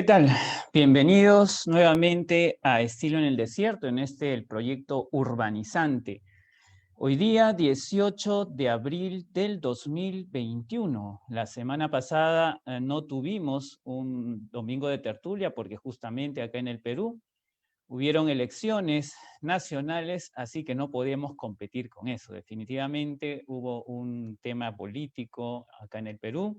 ¿Qué tal? Bienvenidos nuevamente a Estilo en el Desierto, en el proyecto Urbanizante. Hoy día, 18 de abril del 2021. La semana pasada no tuvimos un domingo de tertulia porque justamente acá en el Perú hubieron elecciones nacionales, así que no podíamos competir con eso. Definitivamente hubo un tema político acá en el Perú.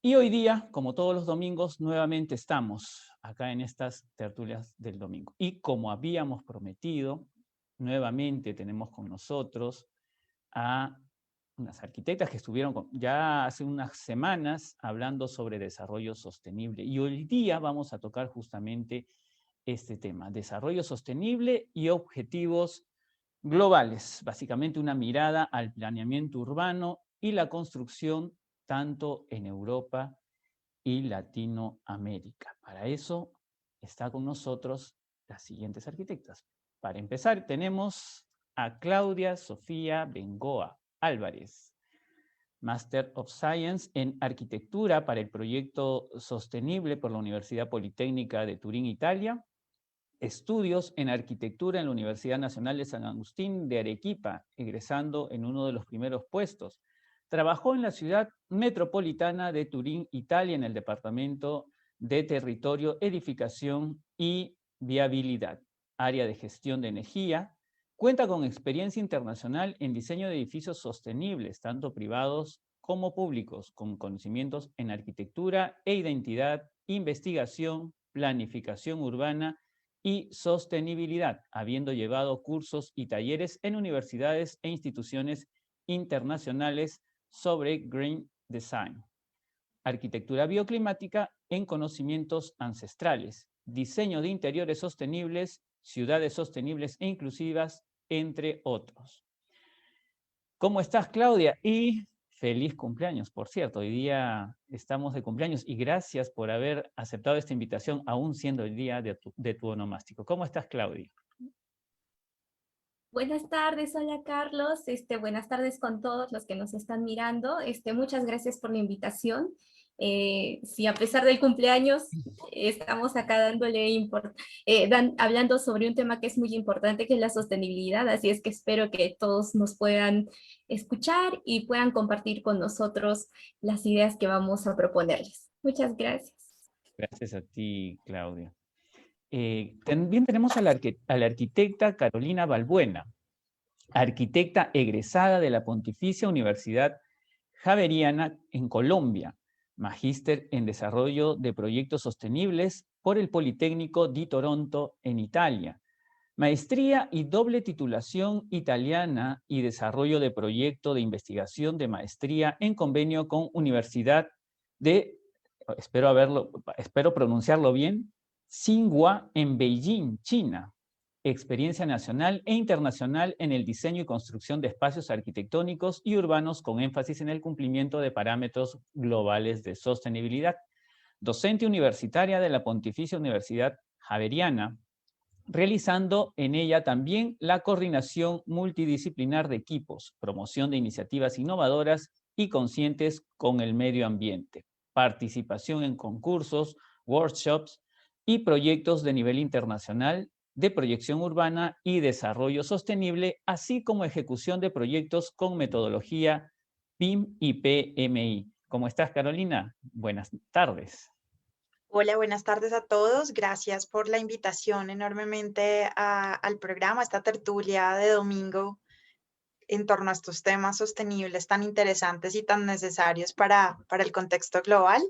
Y hoy día, como todos los domingos, nuevamente estamos acá en estas tertulias del domingo. Y como habíamos prometido, nuevamente tenemos con nosotros a unas arquitectas que estuvieron ya hace unas semanas hablando sobre desarrollo sostenible. Y hoy día vamos a tocar justamente este tema, desarrollo sostenible y objetivos globales. Básicamente una mirada al planeamiento urbano y la construcción tanto en Europa y Latinoamérica. Para eso está con nosotros las siguientes arquitectas. Para empezar, tenemos a Claudia Sofía Bengoa Álvarez, Master of Science en Arquitectura para el proyecto Sostenible por la Universidad Politécnica de Turín, Italia. Estudios en Arquitectura en la Universidad Nacional de San Agustín de Arequipa, egresando en uno de los primeros puestos. Trabajó en la ciudad metropolitana de Turín, Italia, en el departamento de Territorio, Edificación y Viabilidad, área de gestión de energía. Cuenta con experiencia internacional en diseño de edificios sostenibles, tanto privados como públicos, con conocimientos en arquitectura e identidad, investigación, planificación urbana y sostenibilidad, habiendo llevado cursos y talleres en universidades e instituciones internacionales sobre Green Design, arquitectura bioclimática en conocimientos ancestrales, diseño de interiores sostenibles ciudades sostenibles e inclusivas, entre otros. ¿Cómo estás, Claudia? Y feliz cumpleaños, por cierto. Hoy día estamos de cumpleaños y gracias por haber aceptado esta invitación, aún siendo el día de tu onomástico. ¿Cómo estás, Claudia? Buenas tardes, hola Carlos, buenas tardes con todos los que nos están mirando, muchas gracias por la invitación. Sí, a pesar del cumpleaños, estamos acá hablando sobre un tema que es muy importante, que es la sostenibilidad, así es que espero que todos nos puedan escuchar y puedan compartir con nosotros las ideas que vamos a proponerles. Muchas gracias. Gracias a ti, Claudia. También tenemos a la arquitecta Carolina Balbuena, arquitecta egresada de la Pontificia Universidad Javeriana en Colombia, magíster en Desarrollo de Proyectos Sostenibles por el Politécnico di Toronto en Italia, maestría y doble titulación italiana y desarrollo de proyecto de investigación de maestría en convenio con Universidad de, espero pronunciarlo bien, Tsinghua en Beijing, China. Experiencia nacional e internacional en el diseño y construcción de espacios arquitectónicos y urbanos con énfasis en el cumplimiento de parámetros globales de sostenibilidad. Docente universitaria de la Pontificia Universidad Javeriana, realizando en ella también la coordinación multidisciplinar de equipos, promoción de iniciativas innovadoras y conscientes con el medio ambiente, participación en concursos, workshops y proyectos de nivel internacional de proyección urbana y desarrollo sostenible, así como ejecución de proyectos con metodología PIM y PMI. ¿Cómo estás, Carolina? Buenas tardes. Hola, buenas tardes a todos. Gracias por la invitación enormemente al programa, a esta tertulia de domingo en torno a estos temas sostenibles tan interesantes y tan necesarios para el contexto global.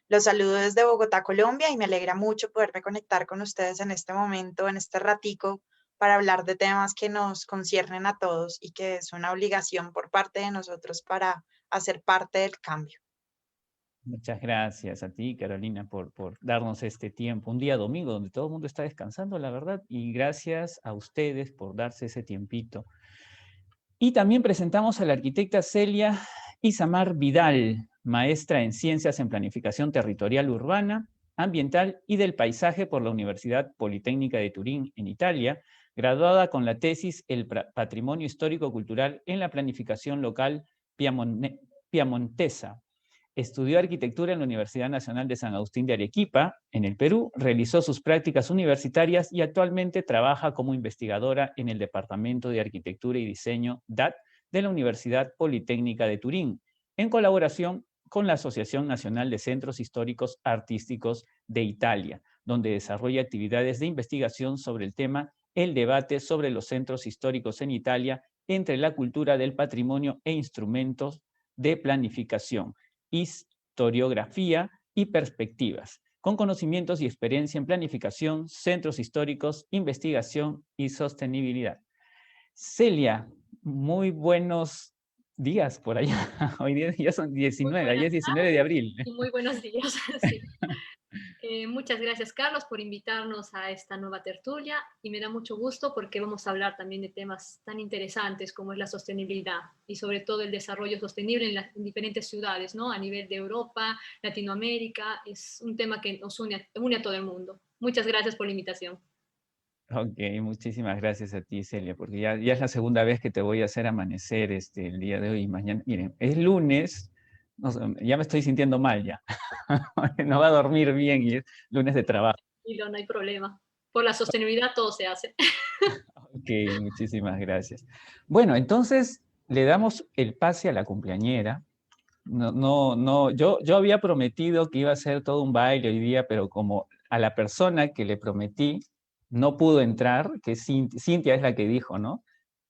Los saludo desde Bogotá, Colombia, y me alegra mucho poderme conectar con ustedes en este momento, en este ratico, para hablar de temas que nos conciernen a todos y que es una obligación por parte de nosotros para hacer parte del cambio. Muchas gracias a ti, Carolina, por darnos este tiempo. Un día domingo donde todo el mundo está descansando, la verdad, y gracias a ustedes por darse ese tiempito. Y también presentamos a la arquitecta Celia Isamar Vidal, maestra en Ciencias en Planificación Territorial Urbana, Ambiental y del Paisaje por la Universidad Politécnica de Turín, en Italia, graduada con la tesis El Patrimonio Histórico-Cultural en la Planificación Local Piamontesa. Estudió arquitectura en la Universidad Nacional de San Agustín de Arequipa, en el Perú, realizó sus prácticas universitarias y actualmente trabaja como investigadora en el Departamento de Arquitectura y Diseño DAT de la Universidad Politécnica de Turín, en colaboración con la Asociación Nacional de Centros Históricos Artísticos de Italia, donde desarrolla actividades de investigación sobre el tema El debate sobre los centros históricos en Italia entre la cultura del patrimonio e instrumentos de planificación, historiografía y perspectivas, con conocimientos y experiencia en planificación, centros históricos, investigación y sostenibilidad. Celia, muy buenos días por allá. Hoy día ya son 19, ayer es 19 de abril. Y muy buenos días. Sí. Muchas gracias, Carlos, por invitarnos a esta nueva tertulia y me da mucho gusto porque vamos a hablar también de temas tan interesantes como es la sostenibilidad y sobre todo el desarrollo sostenible en diferentes ciudades, ¿no? A nivel de Europa, Latinoamérica, es un tema que nos une a todo el mundo. Muchas gracias por la invitación. Ok, muchísimas gracias a ti, Celia, porque ya es la segunda vez que te voy a hacer amanecer el día de hoy y mañana. Miren, es lunes, no sé, ya me estoy sintiendo mal ya. No va a dormir bien y es lunes de trabajo. Y no hay problema. Por la sostenibilidad todo se hace. Ok, muchísimas gracias. Bueno, entonces le damos el pase a la cumpleañera. Yo había prometido que iba a ser todo un baile hoy día, pero como a la persona que le prometí no pudo entrar, que Cintia es la que dijo, ¿no?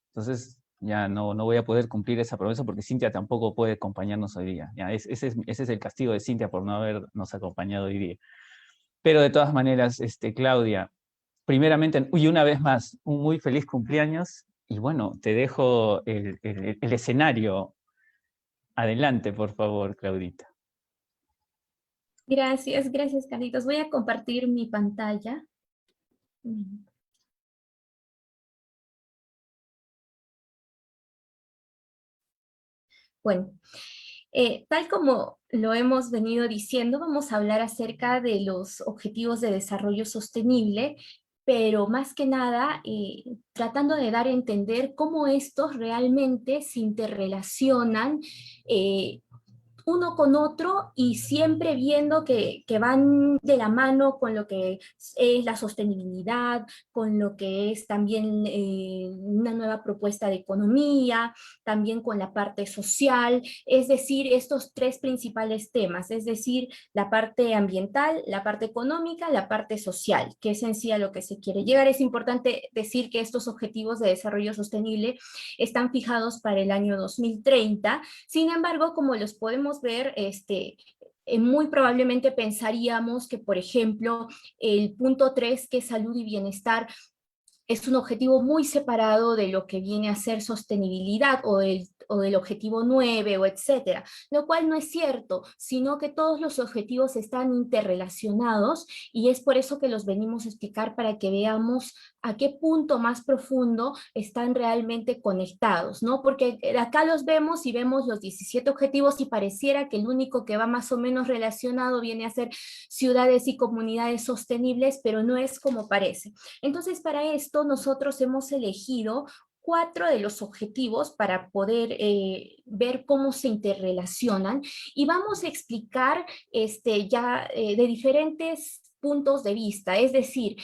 Entonces ya no voy a poder cumplir esa promesa porque Cintia tampoco puede acompañarnos hoy día. Ya, ese es el castigo de Cintia por no habernos acompañado hoy día. Pero de todas maneras, Claudia, primeramente, y una vez más, un muy feliz cumpleaños. Y bueno, te dejo el escenario. Adelante, por favor, Claudita. Gracias, Carlitos. Voy a compartir mi pantalla. Bueno, tal como lo hemos venido diciendo, vamos a hablar acerca de los objetivos de desarrollo sostenible, pero más que nada tratando de dar a entender cómo estos realmente se interrelacionan uno con otro y siempre viendo que van de la mano con lo que es la sostenibilidad, con lo que es también una nueva propuesta de economía, también con la parte social, es decir, estos tres principales temas, es decir, la parte ambiental, la parte económica, la parte social, que es en sí a lo que se quiere llegar. Es importante decir que estos objetivos de desarrollo sostenible están fijados para el año 2030. Sin embargo, como los podemos ver, muy probablemente pensaríamos que, por ejemplo, el punto 3, que es salud y bienestar, es un objetivo muy separado de lo que viene a ser sostenibilidad o del objetivo 9 o etcétera, lo cual no es cierto, sino que todos los objetivos están interrelacionados y es por eso que los venimos a explicar para que veamos a qué punto más profundo están realmente conectados, ¿no? Porque acá los vemos y vemos los 17 objetivos y pareciera que el único que va más o menos relacionado viene a ser ciudades y comunidades sostenibles, pero no es como parece. Entonces, para esto nosotros hemos elegido 4 de los objetivos para poder ver cómo se interrelacionan y vamos a explicar de diferentes puntos de vista, es decir,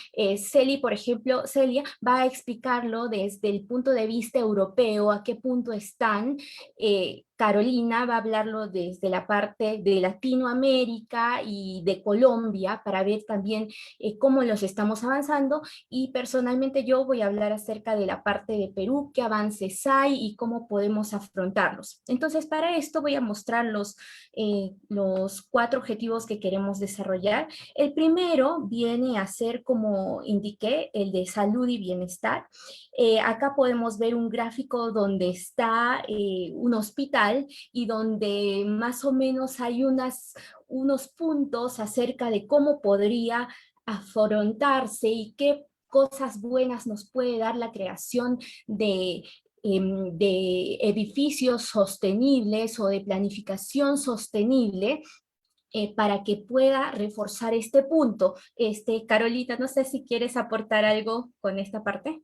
por ejemplo, Celia va a explicarlo desde el punto de vista europeo, a qué punto están, Carolina va a hablarlo desde la parte de Latinoamérica y de Colombia para ver también cómo los estamos avanzando, y personalmente yo voy a hablar acerca de la parte de Perú, qué avances hay y cómo podemos afrontarlos. Entonces, para esto voy a mostrar los 4 objetivos que queremos desarrollar. El primero viene a ser, como indiqué, el de salud y bienestar. Acá podemos ver un gráfico donde está un hospital y donde más o menos hay unos puntos acerca de cómo podría afrontarse y qué cosas buenas nos puede dar la creación de edificios sostenibles o de planificación sostenible para que pueda reforzar este punto. Carolita, no sé si quieres aportar algo con esta parte.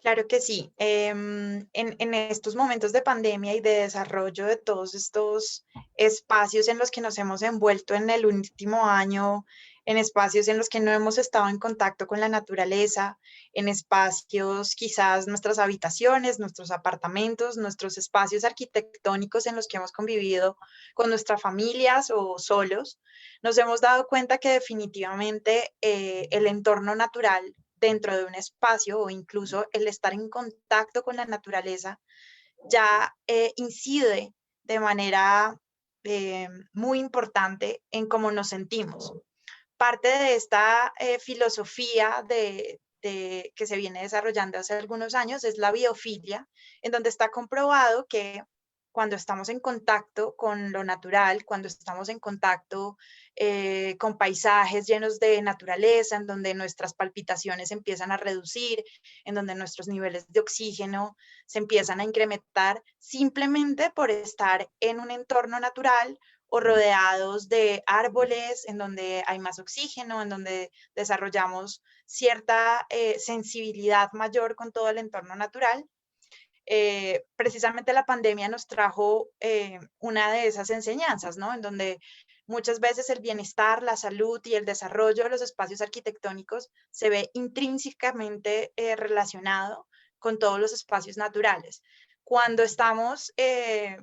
Claro que sí. En estos momentos de pandemia y de desarrollo de todos estos espacios en los que nos hemos envuelto en el último año, en espacios en los que no hemos estado en contacto con la naturaleza, en espacios quizás nuestras habitaciones, nuestros apartamentos, nuestros espacios arquitectónicos en los que hemos convivido con nuestras familias o solos, nos hemos dado cuenta que definitivamente el entorno natural dentro de un espacio o incluso el estar en contacto con la naturaleza ya incide de manera muy importante en cómo nos sentimos. Parte de esta filosofía que se viene desarrollando hace algunos años es la biofilia, en donde está comprobado que cuando estamos en contacto con lo natural, cuando estamos en contacto con paisajes llenos de naturaleza, en donde nuestras palpitaciones empiezan a reducir, en donde nuestros niveles de oxígeno se empiezan a incrementar simplemente por estar en un entorno natural o rodeados de árboles, en donde hay más oxígeno, en donde desarrollamos cierta sensibilidad mayor con todo el entorno natural. Precisamente la pandemia nos trajo una de esas enseñanzas, ¿no? En donde muchas veces el bienestar, la salud y el desarrollo de los espacios arquitectónicos se ve intrínsecamente relacionado con todos los espacios naturales. Cuando estamos,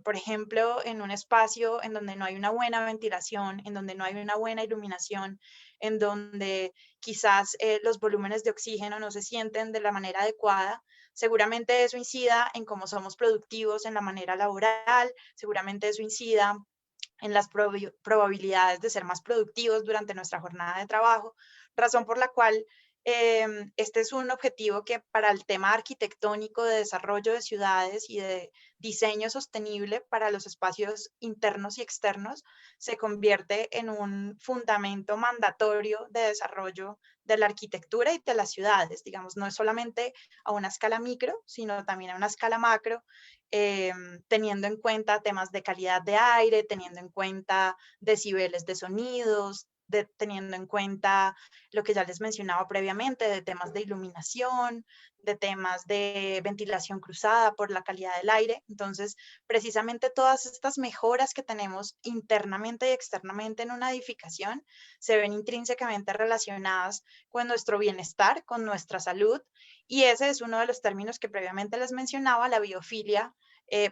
por ejemplo, en un espacio en donde no hay una buena ventilación, en donde no hay una buena iluminación, en donde quizás los volúmenes de oxígeno no se sienten de la manera adecuada, seguramente eso incida en cómo somos productivos en la manera laboral, seguramente eso incida en las probabilidades de ser más productivos durante nuestra jornada de trabajo, razón por la cual Este es un objetivo que para el tema arquitectónico de desarrollo de ciudades y de diseño sostenible para los espacios internos y externos se convierte en un fundamento mandatorio de desarrollo de la arquitectura y de las ciudades. Digamos, no es solamente a una escala micro, sino también a una escala macro, teniendo en cuenta temas de calidad de aire, teniendo en cuenta decibeles de sonidos, teniendo en cuenta lo que ya les mencionaba previamente, de temas de iluminación, de temas de ventilación cruzada por la calidad del aire. Entonces, precisamente todas estas mejoras que tenemos internamente y externamente en una edificación se ven intrínsecamente relacionadas con nuestro bienestar, con nuestra salud, y ese es uno de los términos que previamente les mencionaba, la biofilia.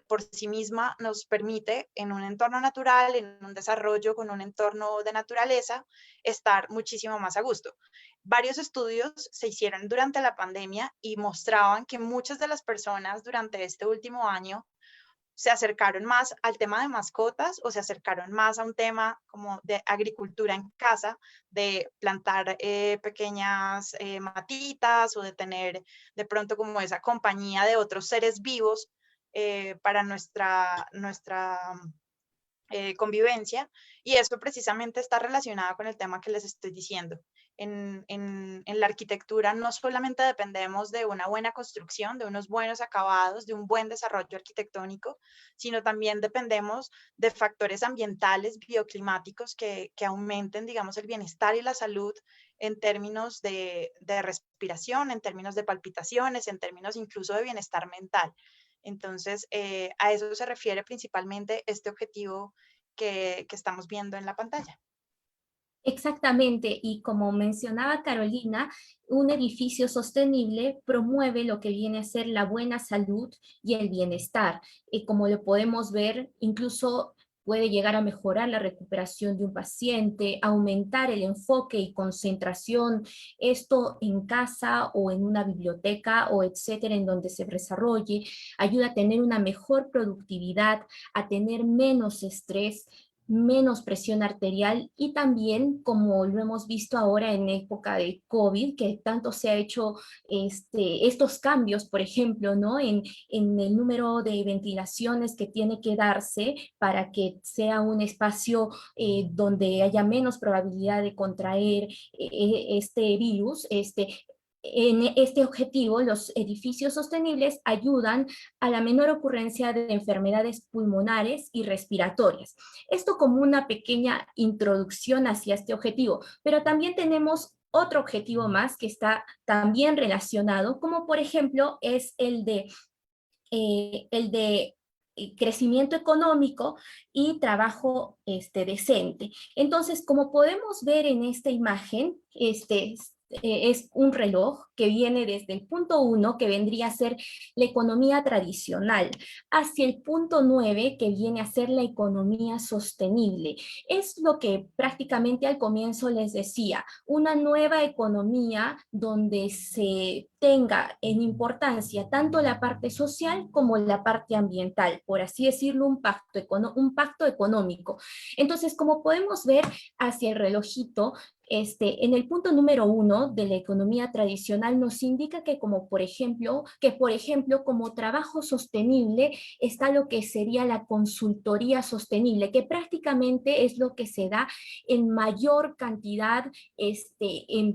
Por sí misma nos permite en un entorno natural, en un desarrollo con un entorno de naturaleza, estar muchísimo más a gusto. Varios estudios se hicieron durante la pandemia y mostraban que muchas de las personas durante este último año se acercaron más al tema de mascotas o se acercaron más a un tema como de agricultura en casa, de plantar pequeñas matitas o de tener de pronto como esa compañía de otros seres vivos para nuestra convivencia, y eso precisamente está relacionado con el tema que les estoy diciendo. En la arquitectura no solamente dependemos de una buena construcción, de unos buenos acabados, de un buen desarrollo arquitectónico, sino también dependemos de factores ambientales, bioclimáticos que aumenten, digamos, el bienestar y la salud en términos de respiración, en términos de palpitaciones, en términos incluso de bienestar mental. Entonces, a eso se refiere principalmente este objetivo que estamos viendo en la pantalla. Exactamente, y como mencionaba Carolina, un edificio sostenible promueve lo que viene a ser la buena salud y el bienestar. Y como lo podemos ver, incluso puede llegar a mejorar la recuperación de un paciente, aumentar el enfoque y concentración, esto en casa o en una biblioteca o etcétera, en donde se desarrolle, ayuda a tener una mejor productividad, a tener menos estrés, menos presión arterial y también, como lo hemos visto ahora en época de COVID, que tanto se ha hecho estos cambios, por ejemplo, ¿no? En el número de ventilaciones que tiene que darse para que sea un espacio donde haya menos probabilidad de contraer este virus, en este objetivo, los edificios sostenibles ayudan a la menor ocurrencia de enfermedades pulmonares y respiratorias. Esto como una pequeña introducción hacia este objetivo, pero también tenemos otro objetivo más que está también relacionado, como por ejemplo es el de crecimiento económico y trabajo decente. Entonces, como podemos ver en esta imagen, es un reloj que viene desde el punto 1, que vendría a ser la economía tradicional, hacia el punto 9, que viene a ser la economía sostenible. Es lo que prácticamente al comienzo les decía, una nueva economía donde se tenga en importancia tanto la parte social como la parte ambiental, por así decirlo, un pacto económico. Entonces, como podemos ver hacia el relojito, en el punto número 1 de la economía tradicional nos indica que por ejemplo, como trabajo sostenible está lo que sería la consultoría sostenible, que prácticamente es lo que se da en mayor cantidad,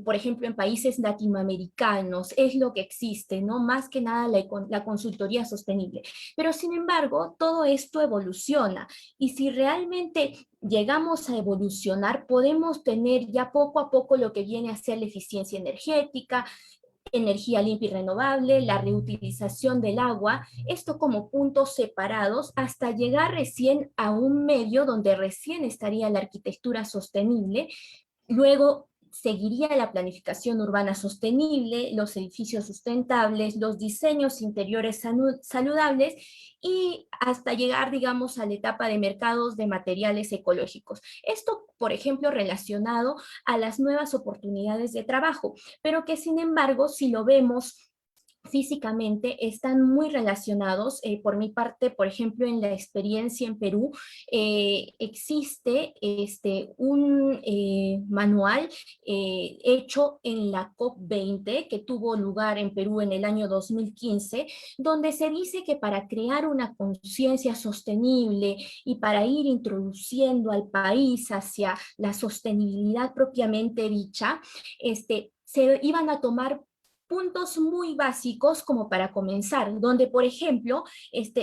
por ejemplo, en países latinoamericanos, es lo que existe, ¿no? Más que nada la consultoría sostenible. Pero sin embargo, todo esto evoluciona, y si realmente llegamos a evolucionar, podemos tener ya poco a poco lo que viene a ser la eficiencia energética, energía limpia y renovable, la reutilización del agua, esto como puntos separados hasta llegar recién a un medio donde recién estaría la arquitectura sostenible. Luego seguiría la planificación urbana sostenible, los edificios sustentables, los diseños interiores saludables y hasta llegar, digamos, a la etapa de mercados de materiales ecológicos. Esto, por ejemplo, relacionado a las nuevas oportunidades de trabajo, pero que sin embargo, si lo vemos físicamente están muy relacionados. Por mi parte, por ejemplo, en la experiencia en Perú, existe un manual hecho en la COP20 que tuvo lugar en Perú en el año 2015, donde se dice que para crear una conciencia sostenible y para ir introduciendo al país hacia la sostenibilidad propiamente dicha, se iban a tomar puntos muy básicos como para comenzar, donde, por ejemplo,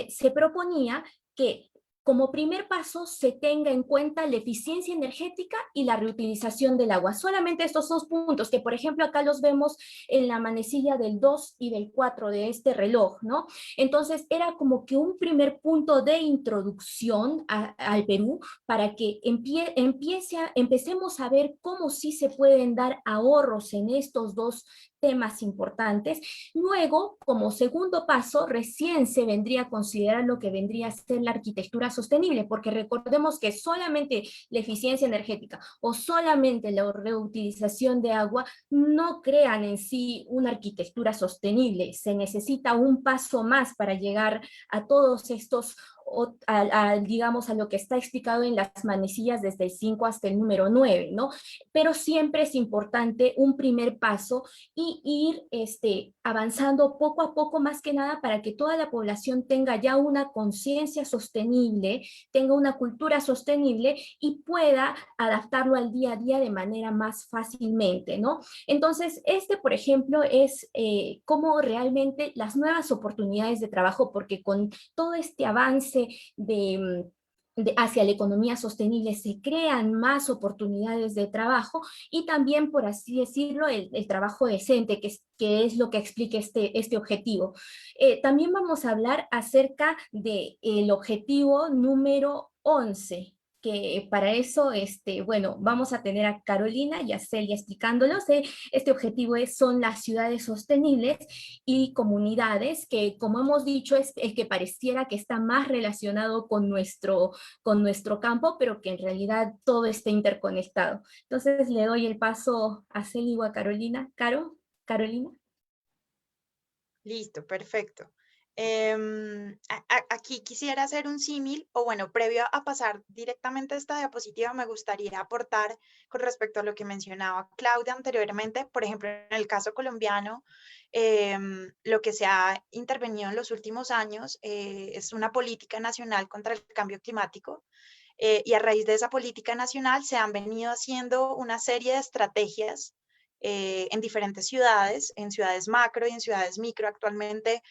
se proponía que como primer paso se tenga en cuenta la eficiencia energética y la reutilización del agua. Solamente estos dos puntos, que por ejemplo acá los vemos en la manecilla del 2 y del 4 de este reloj, ¿no? Entonces era como que un primer punto de introducción al Perú para que empecemos a ver cómo sí se pueden dar ahorros en estos dos temas importantes. Luego, como segundo paso, recién se vendría a considerar lo que vendría a ser la arquitectura sostenible, porque recordemos que solamente la eficiencia energética o solamente la reutilización de agua no crean en sí una arquitectura sostenible. Se necesita un paso más para llegar a todos estos, digamos, a lo que está explicado en las manecillas desde el 5 hasta el número 9, ¿no? Pero siempre es importante un primer paso y ir avanzando poco a poco, más que nada para que toda la población tenga ya una conciencia sostenible, tenga una cultura sostenible y pueda adaptarlo al día a día de manera más fácilmente, ¿no? Entonces, por ejemplo, es cómo realmente las nuevas oportunidades de trabajo, porque con todo este avance hacia la economía sostenible se crean más oportunidades de trabajo y también, por así decirlo, el trabajo decente, que es lo que explica este objetivo. También vamos a hablar acerca del objetivo número 11, que para eso, bueno, vamos a tener a Carolina y a Celia explicándolos. Este objetivo son las ciudades sostenibles y comunidades, que como hemos dicho es el que pareciera que está más relacionado con nuestro campo, pero que en realidad todo está interconectado. Entonces le doy el paso a Celia o a Carolina. Carolina. Listo, perfecto. Aquí quisiera hacer un símil, o bueno, previo a pasar directamente a esta diapositiva, me gustaría aportar con respecto a lo que mencionaba Claudia anteriormente. Por ejemplo, en el caso colombiano, lo que se ha intervenido en los últimos años es una política nacional contra el cambio climático. Y a raíz de esa política nacional se han venido haciendo una serie de estrategias en diferentes ciudades, en ciudades macro y en ciudades micro. Actualmente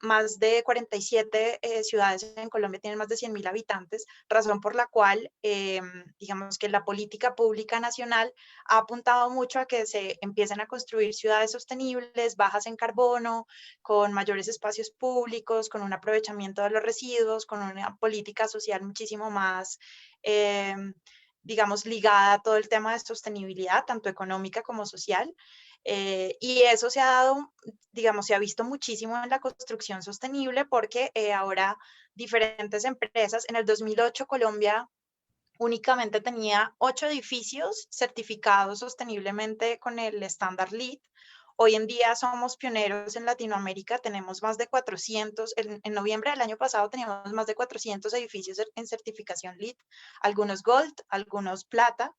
más de 47 ciudades en Colombia tienen más de 100.000 habitantes, razón por la cual, digamos que la política pública nacional ha apuntado mucho a que se empiecen a construir ciudades sostenibles, bajas en carbono, con mayores espacios públicos, con un aprovechamiento de los residuos, con una política social muchísimo más, digamos, ligada a todo el tema de sostenibilidad, tanto económica como social. Y eso se ha dado, digamos, se ha visto muchísimo en la construcción sostenible porque ahora diferentes empresas, en el 2008 Colombia únicamente tenía 8 edificios certificados sosteniblemente con el estándar LEED. Hoy en día somos pioneros en Latinoamérica, tenemos más de 400, en noviembre del año pasado teníamos más de 400 edificios en certificación LEED, algunos Gold, algunos Plata.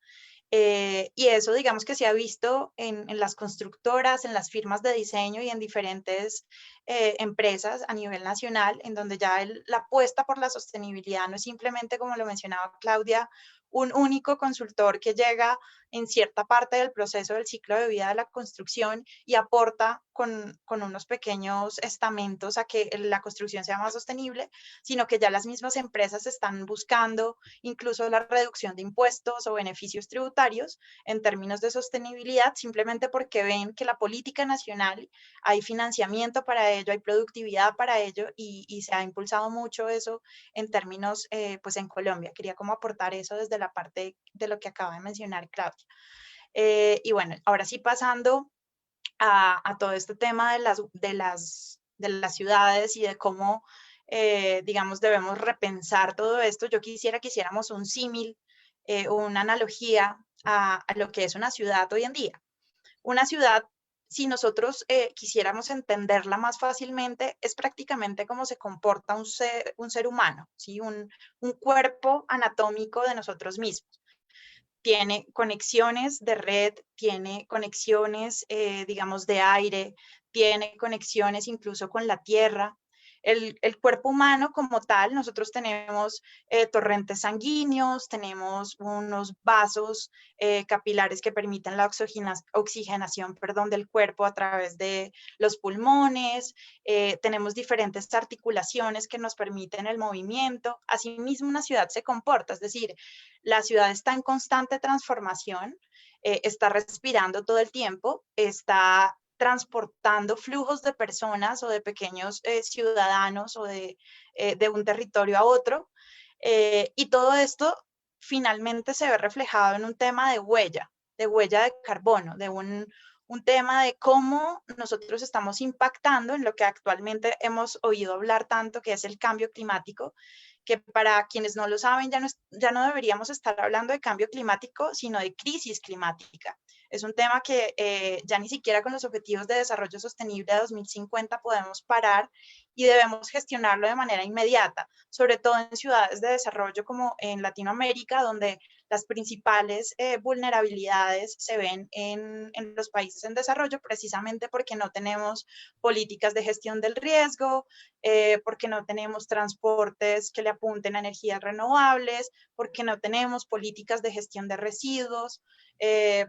Y eso, digamos que se ha visto en las constructoras, en las firmas de diseño y en diferentes empresas a nivel nacional, en donde ya la apuesta por la sostenibilidad no es simplemente, como lo mencionaba Claudia, un único consultor que llega en cierta parte del proceso del ciclo de vida de la construcción y aporta con unos pequeños estamentos a que la construcción sea más sostenible, sino que ya las mismas empresas están buscando incluso la reducción de impuestos o beneficios tributarios en términos de sostenibilidad, simplemente porque ven que la política nacional, hay financiamiento para ello, hay productividad para ello y se ha impulsado mucho eso en términos, pues en Colombia. Quería como aportar eso desde la parte de lo que acaba de mencionar Claudia. Y bueno, ahora sí pasando a todo este tema de las ciudades y de cómo, digamos, debemos repensar todo esto. Yo quisiera que hiciéramos un símil, una analogía a lo que es una ciudad hoy en día. Una ciudad si nosotros quisiéramos entenderla más fácilmente, es prácticamente cómo se comporta un ser humano, ¿sí? Un cuerpo anatómico de nosotros mismos. Tiene conexiones de red, tiene conexiones, digamos, de aire, tiene conexiones incluso con la tierra. El cuerpo humano como tal, nosotros tenemos torrentes sanguíneos, tenemos unos vasos capilares que permiten la oxigenación, perdón, del cuerpo a través de los pulmones, tenemos diferentes articulaciones que nos permiten el movimiento. Asimismo, una ciudad se comporta, es decir, la ciudad está en constante transformación, está respirando todo el tiempo, está transportando flujos de personas o de pequeños ciudadanos o de un territorio a otro. Y todo esto finalmente se ve reflejado en un tema de huella de carbono, de un tema de cómo nosotros estamos impactando en lo que actualmente hemos oído hablar tanto, que es el cambio climático, que para quienes no lo saben, ya no deberíamos estar hablando de cambio climático, sino de crisis climática. Es un tema que ya ni siquiera con los Objetivos de Desarrollo Sostenible de 2050 podemos parar y debemos gestionarlo de manera inmediata, sobre todo en ciudades de desarrollo como en Latinoamérica, donde las principales vulnerabilidades se ven en los países en desarrollo, precisamente porque no tenemos políticas de gestión del riesgo, porque no tenemos transportes que le apunten a energías renovables, porque no tenemos políticas de gestión de residuos,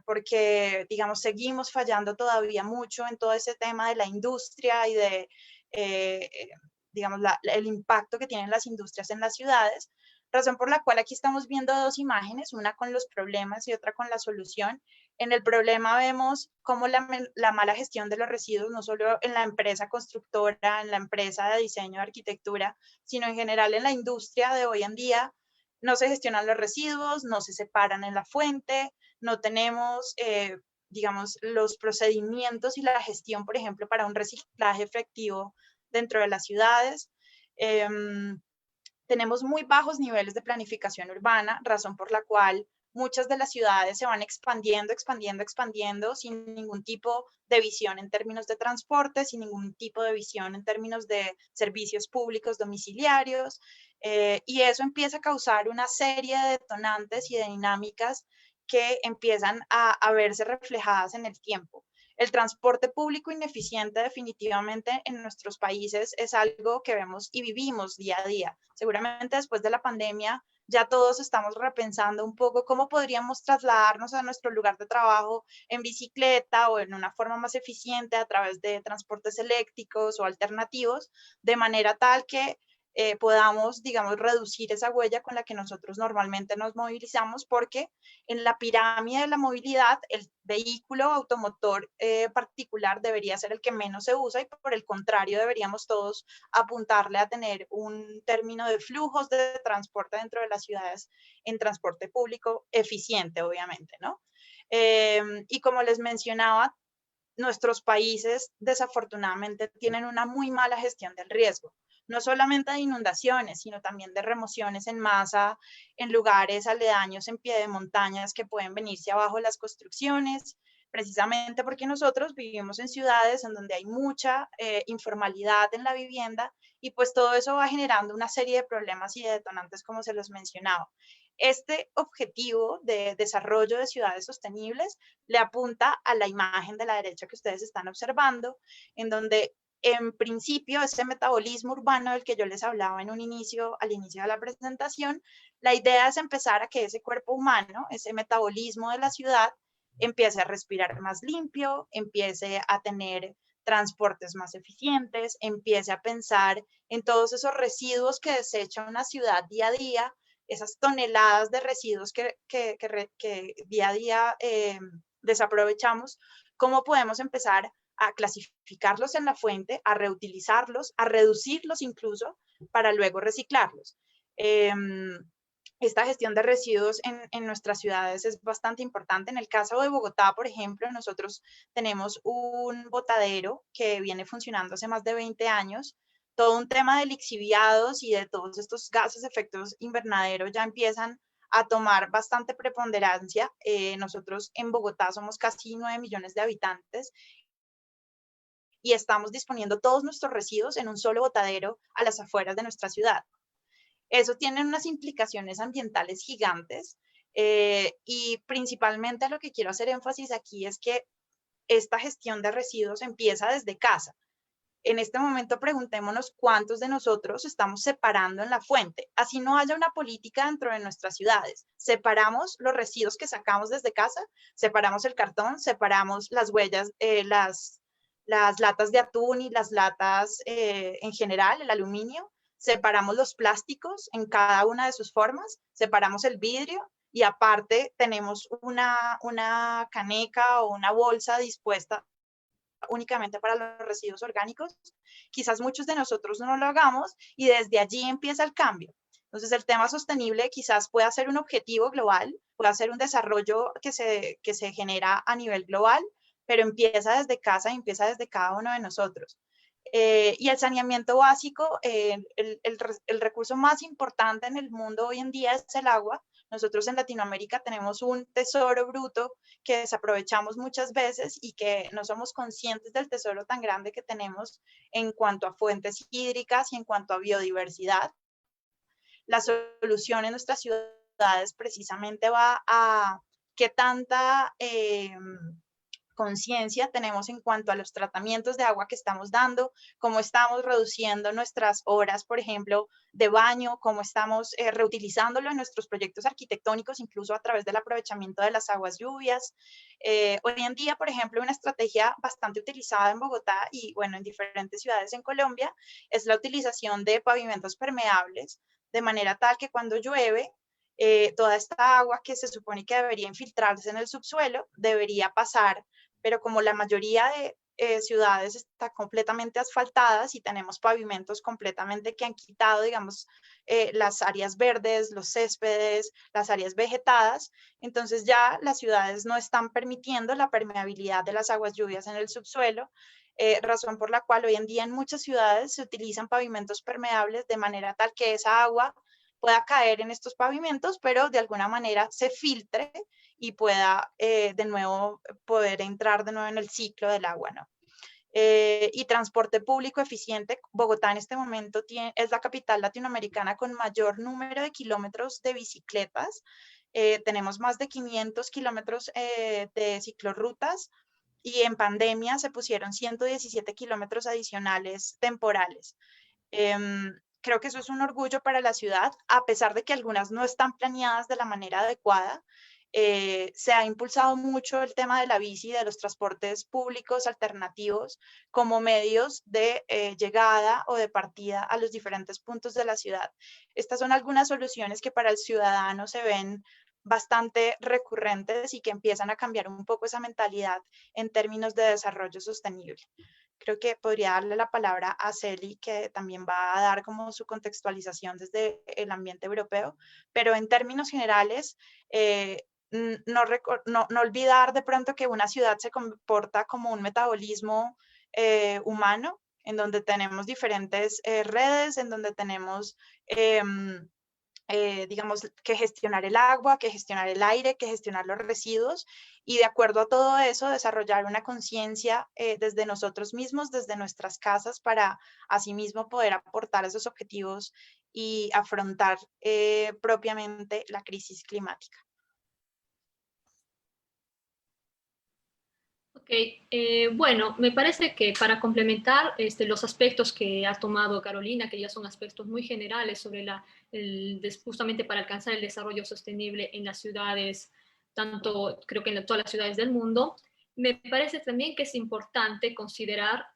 porque, digamos, seguimos fallando todavía mucho en todo ese tema de la industria y de, digamos, el impacto que tienen las industrias en las ciudades, razón por la cual aquí estamos viendo dos imágenes, una con los problemas y otra con la solución. En el problema vemos cómo la mala gestión de los residuos, no solo en la empresa constructora, en la empresa de diseño de arquitectura, sino en general en la industria de hoy en día, no se gestionan los residuos, no se separan en la fuente, no tenemos, digamos, los procedimientos y la gestión, por ejemplo, para un reciclaje efectivo dentro de las ciudades. Tenemos muy bajos niveles de planificación urbana, razón por la cual muchas de las ciudades se van expandiendo, expandiendo, expandiendo sin ningún tipo de visión en términos de transporte, sin ningún tipo de visión en términos de servicios públicos domiciliarios, y eso empieza a causar una serie de detonantes y de dinámicas que empiezan a verse reflejadas en el tiempo. El transporte público ineficiente definitivamente en nuestros países es algo que vemos y vivimos día a día. Seguramente después de la pandemia ya todos estamos repensando un poco cómo podríamos trasladarnos a nuestro lugar de trabajo en bicicleta o en una forma más eficiente a través de transportes eléctricos o alternativos, de manera tal que podamos, digamos, reducir esa huella con la que nosotros normalmente nos movilizamos, porque en la pirámide de la movilidad, el vehículo automotor particular debería ser el que menos se usa y por el contrario deberíamos todos apuntarle a tener un término de flujos de transporte dentro de las ciudades en transporte público eficiente, obviamente, ¿no? Y como les mencionaba, nuestros países desafortunadamente tienen una muy mala gestión del riesgo, no solamente de inundaciones, sino también de remociones en masa en lugares aledaños en pie de montañas que pueden venirse abajo las construcciones, precisamente porque nosotros vivimos en ciudades en donde hay mucha informalidad en la vivienda y pues todo eso va generando una serie de problemas y de detonantes como se los mencionaba. Este objetivo de desarrollo de ciudades sostenibles le apunta a la imagen de la derecha que ustedes están observando, en donde en principio ese metabolismo urbano del que yo les hablaba en un inicio, al inicio de la presentación, la idea es empezar a que ese cuerpo humano, ese metabolismo de la ciudad, empiece a respirar más limpio, empiece a tener transportes más eficientes, empiece a pensar en todos esos residuos que desecha una ciudad día a día, esas toneladas de residuos que día a día desaprovechamos, cómo podemos empezar a clasificarlos en la fuente, a reutilizarlos, a reducirlos incluso, para luego reciclarlos. Esta gestión de residuos en nuestras ciudades es bastante importante. En el caso de Bogotá, por ejemplo, nosotros tenemos un botadero que viene funcionando hace más de 20 años. Todo un tema de lixiviados y de todos estos gases de efectos invernadero ya empiezan a tomar bastante preponderancia. Nosotros en Bogotá somos casi 9 millones de habitantes y estamos disponiendo todos nuestros residuos en un solo botadero a las afueras de nuestra ciudad. Eso tiene unas implicaciones ambientales gigantes y principalmente lo que quiero hacer énfasis aquí es que esta gestión de residuos empieza desde casa. En este momento preguntémonos cuántos de nosotros estamos separando en la fuente. Así no haya una política dentro de nuestras ciudades. Separamos los residuos que sacamos desde casa, separamos el cartón, separamos las huellas, las latas de atún y las latas en general, el aluminio, separamos los plásticos en cada una de sus formas, separamos el vidrio y aparte tenemos una caneca o una bolsa dispuesta únicamente para los residuos orgánicos. Quizás muchos de nosotros no lo hagamos y desde allí empieza el cambio. Entonces el tema sostenible quizás pueda ser un objetivo global, pueda ser un desarrollo que se genera a nivel global, pero empieza desde casa y empieza desde cada uno de nosotros. Y el saneamiento básico, el recurso más importante en el mundo hoy en día es el agua. Nosotros en Latinoamérica tenemos un tesoro bruto que desaprovechamos muchas veces y que no somos conscientes del tesoro tan grande que tenemos en cuanto a fuentes hídricas y en cuanto a biodiversidad. La solución en nuestras ciudades precisamente va a qué tanta conciencia tenemos en cuanto a los tratamientos de agua que estamos dando, cómo estamos reduciendo nuestras horas, por ejemplo, de baño, cómo estamos reutilizándolo en nuestros proyectos arquitectónicos, incluso a través del aprovechamiento de las aguas lluvias. Hoy en día, por ejemplo, una estrategia bastante utilizada en Bogotá y, bueno, en diferentes ciudades en Colombia, es la utilización de pavimentos permeables, de manera tal que cuando llueve, toda esta agua que se supone que debería infiltrarse en el subsuelo, debería pasar, pero como la mayoría de ciudades está completamente asfaltadas y tenemos pavimentos completamente que han quitado, digamos, las áreas verdes, los céspedes, las áreas vegetadas, entonces ya las ciudades no están permitiendo la permeabilidad de las aguas lluvias en el subsuelo, razón por la cual hoy en día en muchas ciudades se utilizan pavimentos permeables de manera tal que esa agua pueda caer en estos pavimentos, pero de alguna manera se filtre y pueda de nuevo poder entrar de nuevo en el ciclo del agua, ¿no? Y transporte público eficiente. Bogotá en este momento es la capital latinoamericana con mayor número de kilómetros de bicicletas. Tenemos más de 500 kilómetros de ciclorrutas y en pandemia se pusieron 117 kilómetros adicionales temporales. Creo que eso es un orgullo para la ciudad, a pesar de que algunas no están planeadas de la manera adecuada. Se ha impulsado mucho el tema de la bici y de los transportes públicos alternativos como medios de llegada o de partida a los diferentes puntos de la ciudad. Estas son algunas soluciones que para el ciudadano se ven bastante recurrentes y que empiezan a cambiar un poco esa mentalidad en términos de desarrollo sostenible. Creo que podría darle la palabra a Celi, que también va a dar como su contextualización desde el ambiente europeo, pero en términos generales, no olvidar de pronto que una ciudad se comporta como un metabolismo humano, en donde tenemos diferentes redes, en donde tenemos digamos, que gestionar el agua, que gestionar el aire, que gestionar los residuos y de acuerdo a todo eso desarrollar una conciencia desde nosotros mismos, desde nuestras casas para asimismo poder aportar esos objetivos y afrontar propiamente la crisis climática. Ok, bueno, me parece que para complementar los aspectos que ha tomado Carolina, que ya son aspectos muy generales sobre justamente para alcanzar el desarrollo sostenible en las ciudades, tanto creo que en todas las ciudades del mundo, me parece también que es importante considerar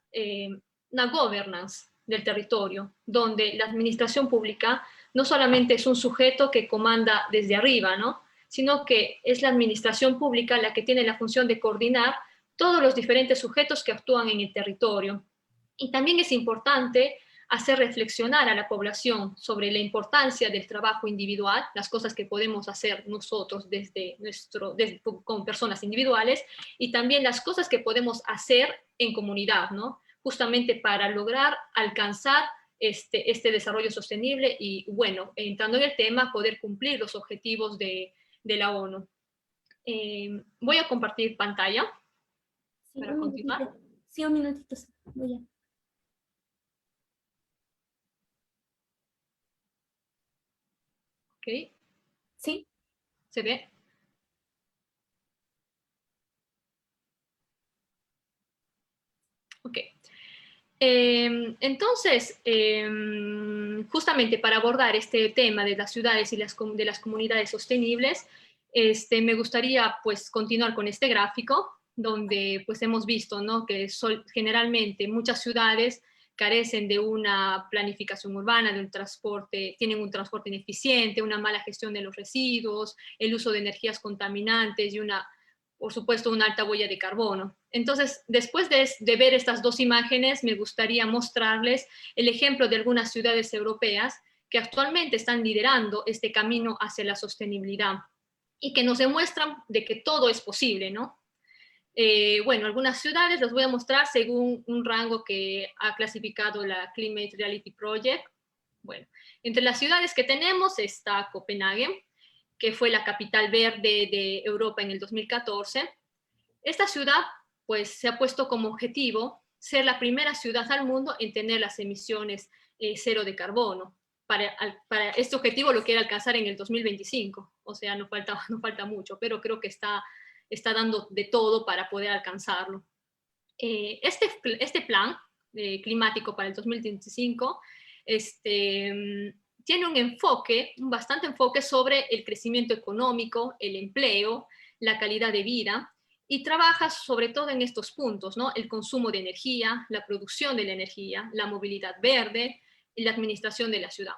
una governance del territorio, donde la administración pública no solamente es un sujeto que comanda desde arriba, ¿no? Sino que es la administración pública la que tiene la función de coordinar todos los diferentes sujetos que actúan en el territorio. Y también es importante hacer reflexionar a la población sobre la importancia del trabajo individual, las cosas que podemos hacer nosotros con personas individuales, y también las cosas que podemos hacer en comunidad, ¿no? Justamente para lograr alcanzar este desarrollo sostenible y, bueno, entrando en el tema, poder cumplir los objetivos de la ONU. Voy a compartir pantalla. Sí, Para continuar. Sí, un minutito. Voy a... Ok, ¿Sí? ¿se ve? Ok. Entonces, justamente para abordar este tema de las ciudades y de las comunidades sostenibles, me gustaría pues continuar con este gráfico donde pues hemos visto, ¿no?, que generalmente muchas ciudades carecen de una planificación urbana, de un transporte, tienen un transporte ineficiente, una mala gestión de los residuos, el uso de energías contaminantes y por supuesto, una alta huella de carbono. Entonces, después de ver estas dos imágenes, me gustaría mostrarles el ejemplo de algunas ciudades europeas que actualmente están liderando este camino hacia la sostenibilidad y que nos demuestran de que todo es posible, ¿no? Bueno, algunas ciudades las voy a mostrar según un rango que ha clasificado la Climate Reality Project. Bueno, entre las ciudades que tenemos está Copenhague, que fue la capital verde de Europa en el 2014. Esta ciudad, pues, se ha puesto como objetivo ser la primera ciudad al mundo en tener las emisiones cero de carbono. Para este objetivo lo quiere alcanzar en el 2025, o sea, no falta mucho, pero creo que está dando de todo para poder alcanzarlo. Este plan climático para el 2025 tiene un bastante enfoque sobre el crecimiento económico, el empleo, la calidad de vida, y trabaja sobre todo en estos puntos, ¿no? El consumo de energía, la producción de la energía, la movilidad verde y la administración de la ciudad.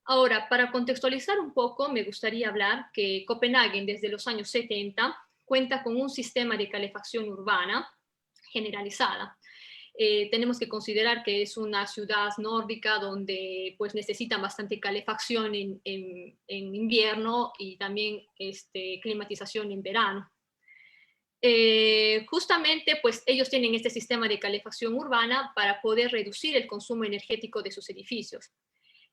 Ahora, para contextualizar un poco, me gustaría hablar que Copenhague desde los años 70 cuenta con un sistema de calefacción urbana generalizada. Tenemos que considerar que es una ciudad nórdica donde pues necesitan bastante calefacción en invierno y también climatización en verano. Justamente pues ellos tienen este sistema de calefacción urbana para poder reducir el consumo energético de sus edificios.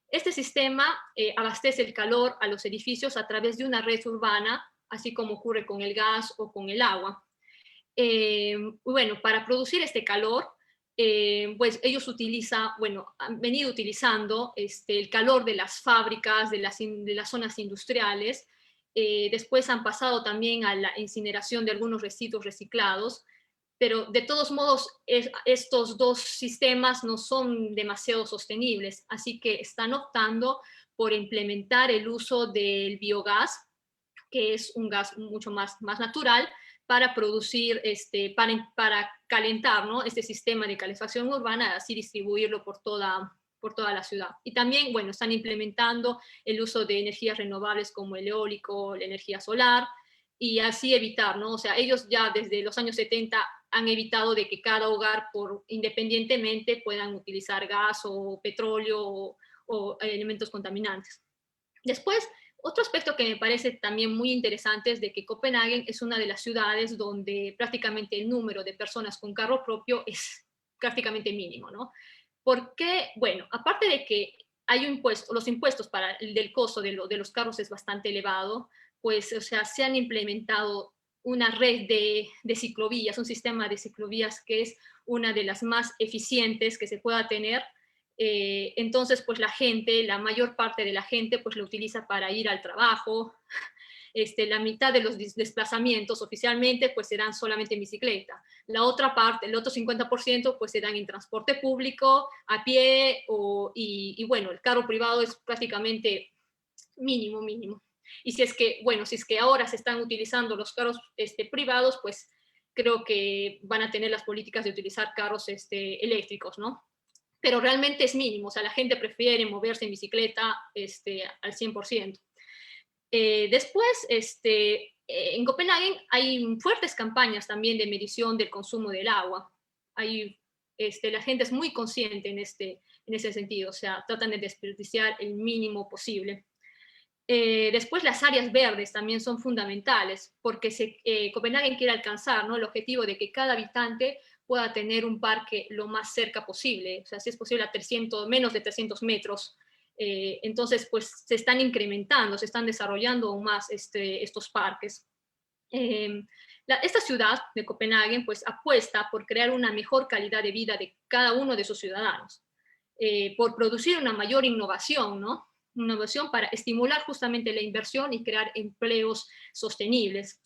Este sistema abastece el calor a los edificios a través de una red urbana, así como ocurre con el gas o con el agua. Bueno, para producir este calor, pues ellos han venido utilizando el calor de las fábricas, de las zonas industriales. Después han pasado también a la incineración de algunos residuos reciclados, pero de todos modos estos dos sistemas no son demasiado sostenibles, así que están optando por implementar el uso del biogás, que es un gas mucho más natural, para producir, para calentar, ¿no?, este sistema de calefacción urbana, así distribuirlo por toda la ciudad. Y también, bueno, están implementando el uso de energías renovables como el eólico, la energía solar, y así evitar, ¿no? O sea, ellos ya desde los años 70 han evitado de que cada hogar independientemente puedan utilizar gas o petróleo o elementos contaminantes. Después, otro aspecto que me parece también muy interesante es de que Copenhague es una de las ciudades donde prácticamente el número de personas con carro propio es prácticamente mínimo, ¿no? Porque, bueno, aparte de que los impuestos para del costo de los carros es bastante elevado, pues, o sea, se han implementado una red de ciclovías, un sistema de ciclovías que es una de las más eficientes que se pueda tener. Entonces, pues la mayor parte de la gente, pues lo utiliza para ir al trabajo. La mitad de los desplazamientos oficialmente, pues se dan solamente en bicicleta. La otra parte, el otro 50%, pues se dan en transporte público, a pie, y bueno, el carro privado es prácticamente mínimo. Y si es que ahora se están utilizando los carros privados, pues creo que van a tener las políticas de utilizar carros eléctricos, ¿no? Pero realmente es mínimo, o sea, la gente prefiere moverse en bicicleta al 100%. Después, en Copenhague hay fuertes campañas también de medición del consumo del agua. La gente es muy consciente en ese sentido, o sea, tratan de desperdiciar el mínimo posible. Después las áreas verdes también son fundamentales, porque Copenhague quiere alcanzar, ¿no?, el objetivo de que cada habitante pueda tener un parque lo más cerca posible, o sea, si es posible a menos de 300 metros. Entonces, pues se están incrementando, se están desarrollando aún más estos parques. Esta ciudad de Copenhague pues apuesta por crear una mejor calidad de vida de cada uno de sus ciudadanos, por producir una mayor innovación, ¿no? Innovación para estimular justamente la inversión y crear empleos sostenibles,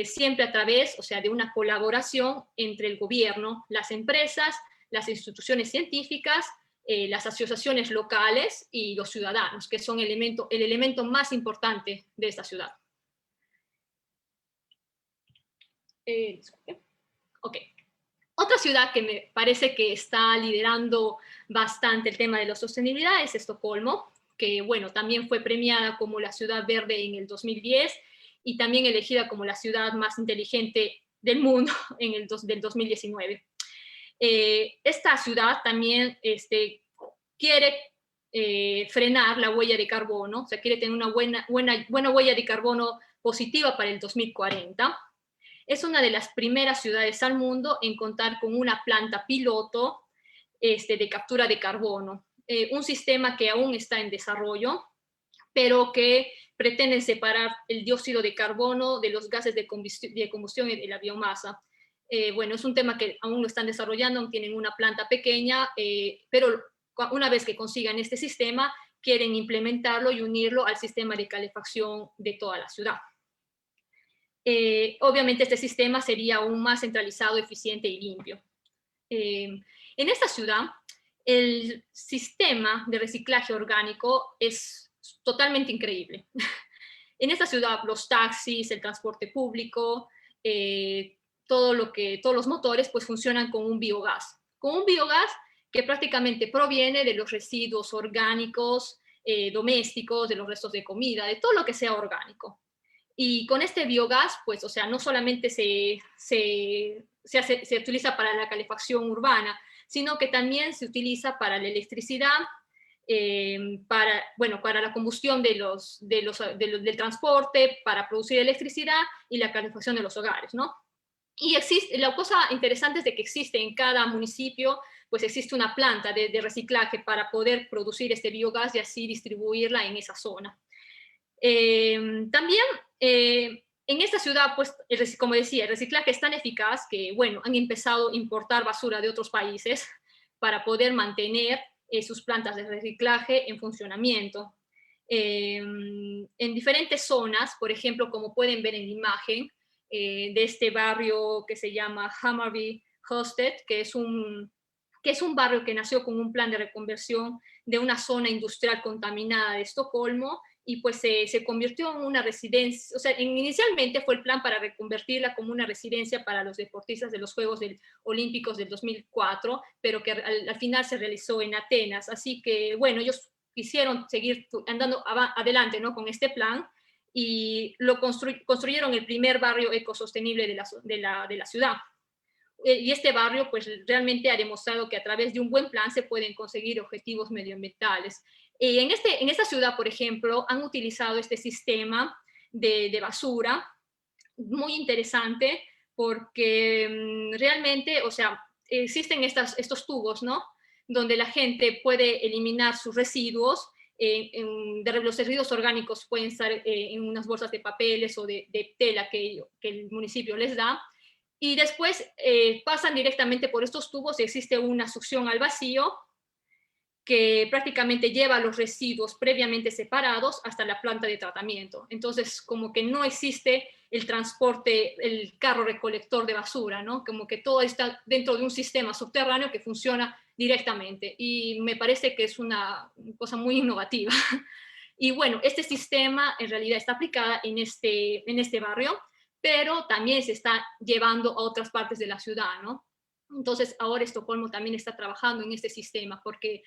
siempre a través, o sea, de una colaboración entre el gobierno, las empresas, las instituciones científicas, las asociaciones locales y los ciudadanos, que son el elemento más importante de esta ciudad. Ok. Otra ciudad que me parece que está liderando bastante el tema de la sostenibilidad es Estocolmo, que bueno, también fue premiada como la ciudad verde en el 2010 y también elegida como la ciudad más inteligente del mundo en el del 2019. Esta ciudad también quiere frenar la huella de carbono, o sea, quiere tener una buena huella de carbono positiva para el 2040. Es una de las primeras ciudades al mundo en contar con una planta piloto de captura de carbono, un sistema que aún está en desarrollo, pero que pretende separar el dióxido de carbono de los gases de combustión y de la biomasa. Bueno, es un tema que aún lo están desarrollando, tienen una planta pequeña, pero una vez que consigan este sistema, quieren implementarlo y unirlo al sistema de calefacción de toda la ciudad. Obviamente este sistema sería aún más centralizado, eficiente y limpio. En esta ciudad, el sistema de reciclaje orgánico es totalmente increíble. En esta ciudad, los taxis, el transporte público, todos los motores pues funcionan con un biogás. Con un biogás que prácticamente proviene de los residuos orgánicos, domésticos, de los restos de comida, de todo lo que sea orgánico. Y con este biogás, pues, o sea, no solamente se utiliza para la calefacción urbana, sino que también se utiliza para la electricidad, para la combustión del transporte, para producir electricidad y la calefacción de los hogares, ¿no? Y la cosa interesante es de que existe en cada municipio, pues existe una planta de reciclaje para poder producir este biogás y así distribuirla en esa zona. También en esta ciudad, pues, como decía, el reciclaje es tan eficaz que, bueno, han empezado a importar basura de otros países para poder mantener sus plantas de reciclaje en funcionamiento. En diferentes zonas, por ejemplo, como pueden ver en la imagen, de este barrio que se llama Hammarby Hosted, que es un barrio que nació con un plan de reconversión de una zona industrial contaminada de Estocolmo, y pues se convirtió en una residencia, o sea, inicialmente fue el plan para reconvertirla como una residencia para los deportistas de los Juegos Olímpicos del 2004, pero que al final se realizó en Atenas. Así que, bueno, ellos quisieron seguir andando adelante, ¿no?, con este plan, y construyeron el primer barrio ecosostenible de la ciudad. Y este barrio pues realmente ha demostrado que a través de un buen plan se pueden conseguir objetivos medioambientales. En esta ciudad, por ejemplo, han utilizado este sistema de basura, muy interesante, porque realmente, o sea, existen estos tubos, ¿no?, donde la gente puede eliminar sus residuos. Los residuos orgánicos pueden estar en unas bolsas de papeles o de tela que el municipio les da, y después pasan directamente por estos tubos y existe una succión al vacío que prácticamente lleva los residuos previamente separados hasta la planta de tratamiento. Entonces, como que no existe el transporte, el carro recolector de basura, ¿no? Como que todo está dentro de un sistema subterráneo que funciona directamente, y me parece que es una cosa muy innovativa. Y bueno, este sistema en realidad está aplicado en este barrio, pero también se está llevando a otras partes de la ciudad, ¿no? Entonces, ahora Estocolmo también está trabajando en este sistema, porque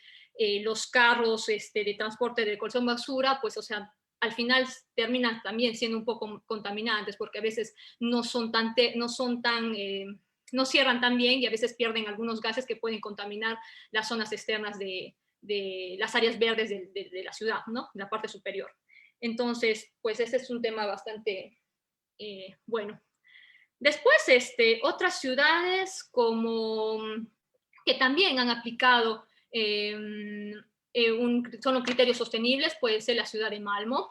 los carros de transporte de recolección de basura, pues, o sea, al final terminan también siendo un poco contaminantes, porque a veces no cierran tan bien, y a veces pierden algunos gases que pueden contaminar las zonas externas de las áreas verdes de la ciudad, ¿no?, la parte superior. Entonces, pues ese es un tema bastante bueno. Después, otras ciudades que también han aplicado son los criterios sostenibles, puede ser la ciudad de Malmö,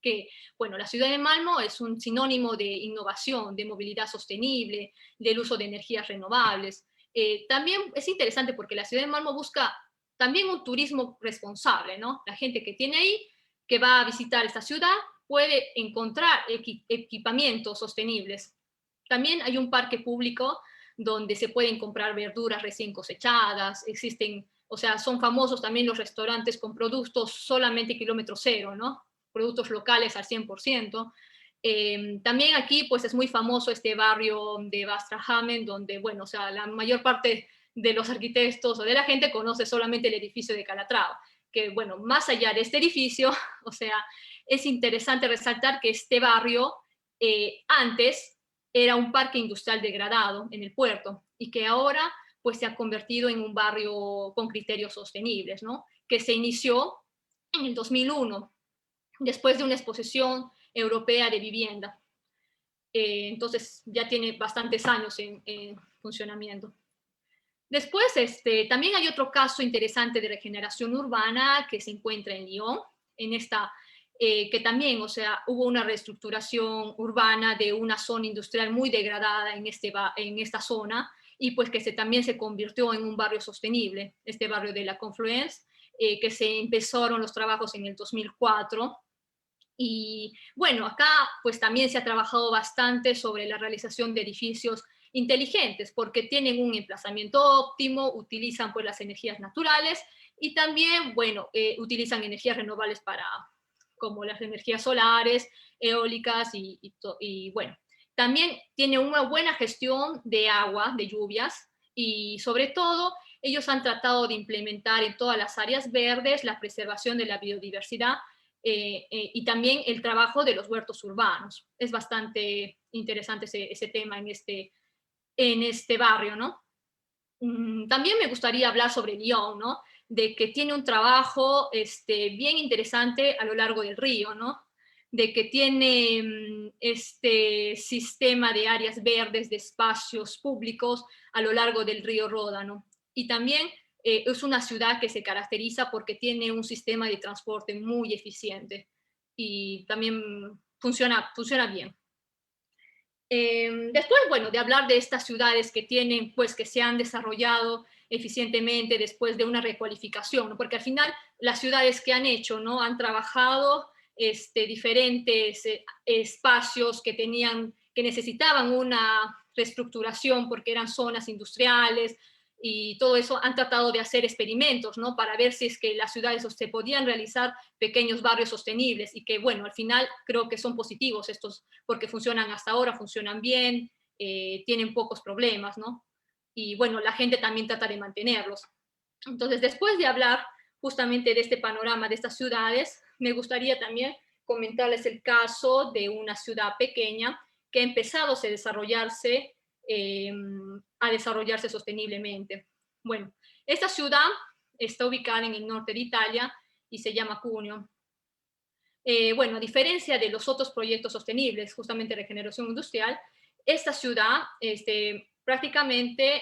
que, bueno, la ciudad de Malmö es un sinónimo de innovación, de movilidad sostenible, del uso de energías renovables. También es interesante porque la ciudad de Malmö busca también un turismo responsable, ¿no? La gente que tiene ahí, que va a visitar esta ciudad, puede encontrar equipamientos sostenibles. También hay un parque público donde se pueden comprar verduras recién cosechadas, existen, o sea, son famosos también los restaurantes con productos solamente kilómetro cero, ¿no? Productos locales al 100%. También aquí, pues, es muy famoso este barrio de Västra Hamnen, donde, bueno, o sea, la mayor parte de los arquitectos o de la gente conoce solamente el edificio de Calatrava, que, bueno, más allá de este edificio, o sea, es interesante resaltar que este barrio antes era un parque industrial degradado en el puerto y que ahora pues se ha convertido en un barrio con criterios sostenibles, ¿no? Que se inició en el 2001, después de una exposición europea de vivienda. Entonces ya tiene bastantes años en funcionamiento. Después, también hay otro caso interesante de regeneración urbana que se encuentra en Lyon, en esta, que también, o sea, hubo una reestructuración urbana de una zona industrial muy degradada en esta zona, y pues que también se convirtió en un barrio sostenible, este barrio de la Confluence, que se empezaron los trabajos en el 2004. Y bueno, acá pues también se ha trabajado bastante sobre la realización de edificios inteligentes, porque tienen un emplazamiento óptimo, utilizan pues las energías naturales y también, bueno, utilizan energías renovables como las energías solares, eólicas y bueno, también tiene una buena gestión de agua, de lluvias, y sobre todo ellos han tratado de implementar en todas las áreas verdes la preservación de la biodiversidad y también el trabajo de los huertos urbanos. Es bastante interesante ese tema en este barrio, ¿no? También me gustaría hablar sobre Lyon, ¿no? De que tiene un trabajo bien interesante a lo largo del río, ¿no? De que tiene este sistema de áreas verdes, de espacios públicos a lo largo del río Ródano. Y también es una ciudad que se caracteriza porque tiene un sistema de transporte muy eficiente y también funciona bien. Después, bueno, de hablar de estas ciudades que tienen, pues, que se han desarrollado eficientemente después de una recualificación, ¿no? Porque al final las ciudades que han hecho, ¿no? Han trabajado diferentes espacios que necesitaban una reestructuración porque eran zonas industriales y todo eso, han tratado de hacer experimentos, ¿no? Para ver si es que las ciudades se podían realizar pequeños barrios sostenibles y que, bueno, al final creo que son positivos estos, porque funcionan hasta ahora, funcionan bien, tienen pocos problemas, ¿no? Y bueno, la gente también trata de mantenerlos. Entonces, después de hablar justamente de este panorama de estas ciudades, me gustaría también comentarles el caso de una ciudad pequeña que ha empezado a desarrollarse sosteniblemente. Bueno, esta ciudad está ubicada en el norte de Italia y se llama Cuneo. Bueno, a diferencia de los otros proyectos sostenibles, justamente regeneración industrial, esta ciudad prácticamente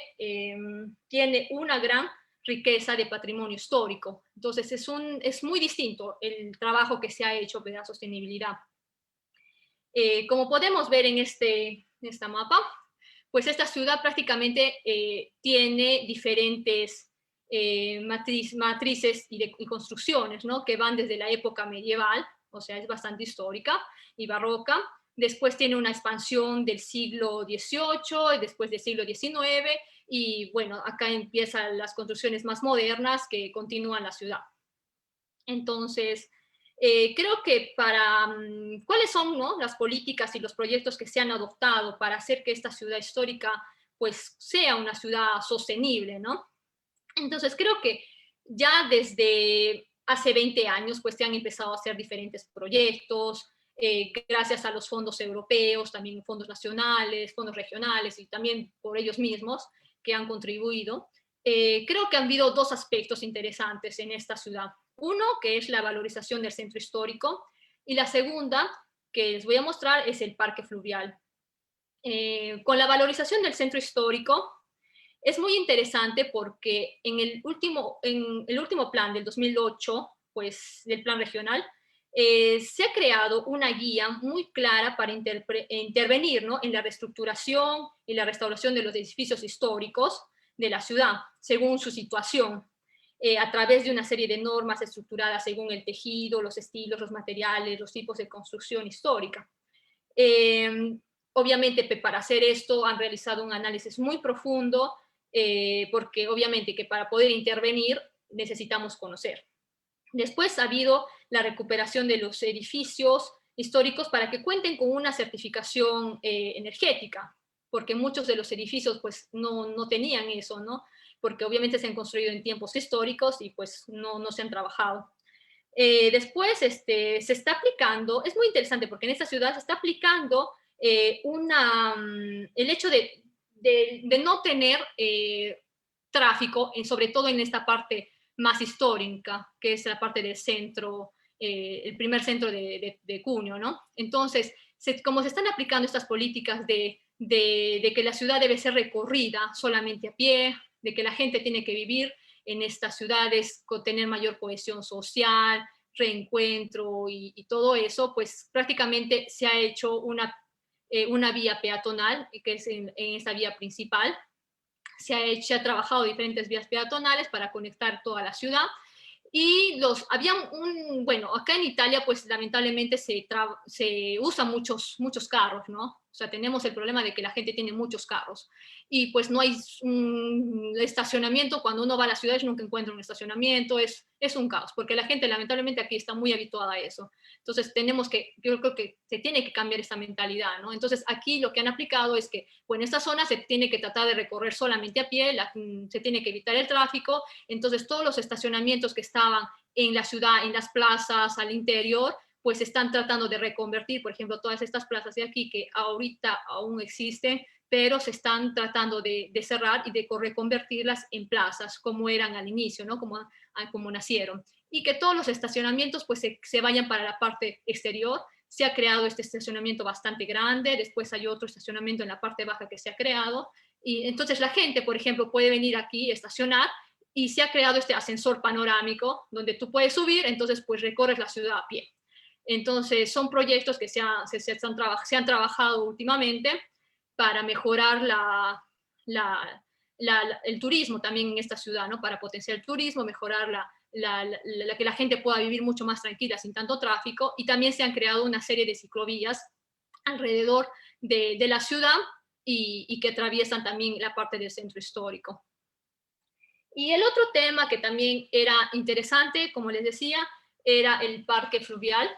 tiene una gran riqueza de patrimonio histórico. Entonces es muy distinto el trabajo que se ha hecho de la sostenibilidad. Como podemos ver en esta mapa, pues esta ciudad prácticamente tiene diferentes matrices y construcciones, ¿no? Que van desde la época medieval, o sea, es bastante histórica y barroca. Después tiene una expansión del siglo XVIII, y después del siglo XIX, y bueno, acá empiezan las construcciones más modernas que continúan la ciudad. Entonces, creo que ¿cuáles son, no, las políticas y los proyectos que se han adoptado para hacer que esta ciudad histórica pues sea una ciudad sostenible, ¿no? Entonces, creo que ya desde hace 20 años pues se han empezado a hacer diferentes proyectos, gracias a los fondos europeos, también fondos nacionales, fondos regionales y también por ellos mismos que han contribuido. Creo que han habido dos aspectos interesantes en esta ciudad. Uno, que es la valorización del centro histórico, y la segunda, que les voy a mostrar, es el parque fluvial. Con la valorización del centro histórico, es muy interesante porque en el último plan del 2008, pues del plan regional, se ha creado una guía muy clara para intervenir, ¿no?, en la reestructuración y la restauración de los edificios históricos de la ciudad, según su situación, a través de una serie de normas estructuradas según el tejido, los estilos, los materiales, los tipos de construcción histórica. Obviamente, para hacer esto han realizado un análisis muy profundo, porque obviamente que para poder intervenir necesitamos conocer. Después ha habido la recuperación de los edificios históricos para que cuenten con una certificación energética, porque muchos de los edificios pues no tenían eso, ¿no? Porque obviamente se han construido en tiempos históricos y pues no se han trabajado. Después se está aplicando, es muy interesante porque en esta ciudad se está aplicando el hecho de no tener tráfico, sobre todo en esta parte más histórica, que es la parte del centro, el primer centro de Cuneo, ¿no? Entonces, como se están aplicando estas políticas de que la ciudad debe ser recorrida solamente a pie, de que la gente tiene que vivir en estas ciudades, tener mayor cohesión social, reencuentro y todo eso, pues prácticamente se ha hecho una vía peatonal, que es en esta vía principal. Se ha trabajado diferentes vías peatonales para conectar toda la ciudad. Y bueno, acá en Italia, pues lamentablemente se usan muchos carros, ¿no? O sea, tenemos el problema de que la gente tiene muchos carros. Y pues no hay un estacionamiento. Cuando uno va a las ciudades nunca encuentra un estacionamiento. Es un caos, porque la gente lamentablemente aquí está muy habituada a eso. Entonces yo creo que se tiene que cambiar esta mentalidad, ¿no? Entonces aquí lo que han aplicado es que, pues en esta zona se tiene que tratar de recorrer solamente a pie, se tiene que evitar el tráfico. Entonces todos los estacionamientos que estaban en la ciudad, en las plazas, al interior, pues están tratando de reconvertir, por ejemplo, todas estas plazas de aquí que ahorita aún existen, pero se están tratando de cerrar y de reconvertirlas en plazas como eran al inicio, ¿no? Como nacieron. Y que todos los estacionamientos pues se vayan para la parte exterior. Se ha creado este estacionamiento bastante grande, después hay otro estacionamiento en la parte baja que se ha creado, y entonces la gente, por ejemplo, puede venir aquí, estacionar, y se ha creado este ascensor panorámico donde tú puedes subir, entonces pues recorres la ciudad a pie. Entonces son proyectos que se han trabajado últimamente para mejorar el turismo también en esta ciudad, ¿no? Para potenciar el turismo, mejorar que la gente pueda vivir mucho más tranquila sin tanto tráfico, y también se han creado una serie de ciclovías alrededor de la ciudad y que atraviesan también la parte del centro histórico. Y el otro tema que también era interesante, como les decía, era el parque fluvial,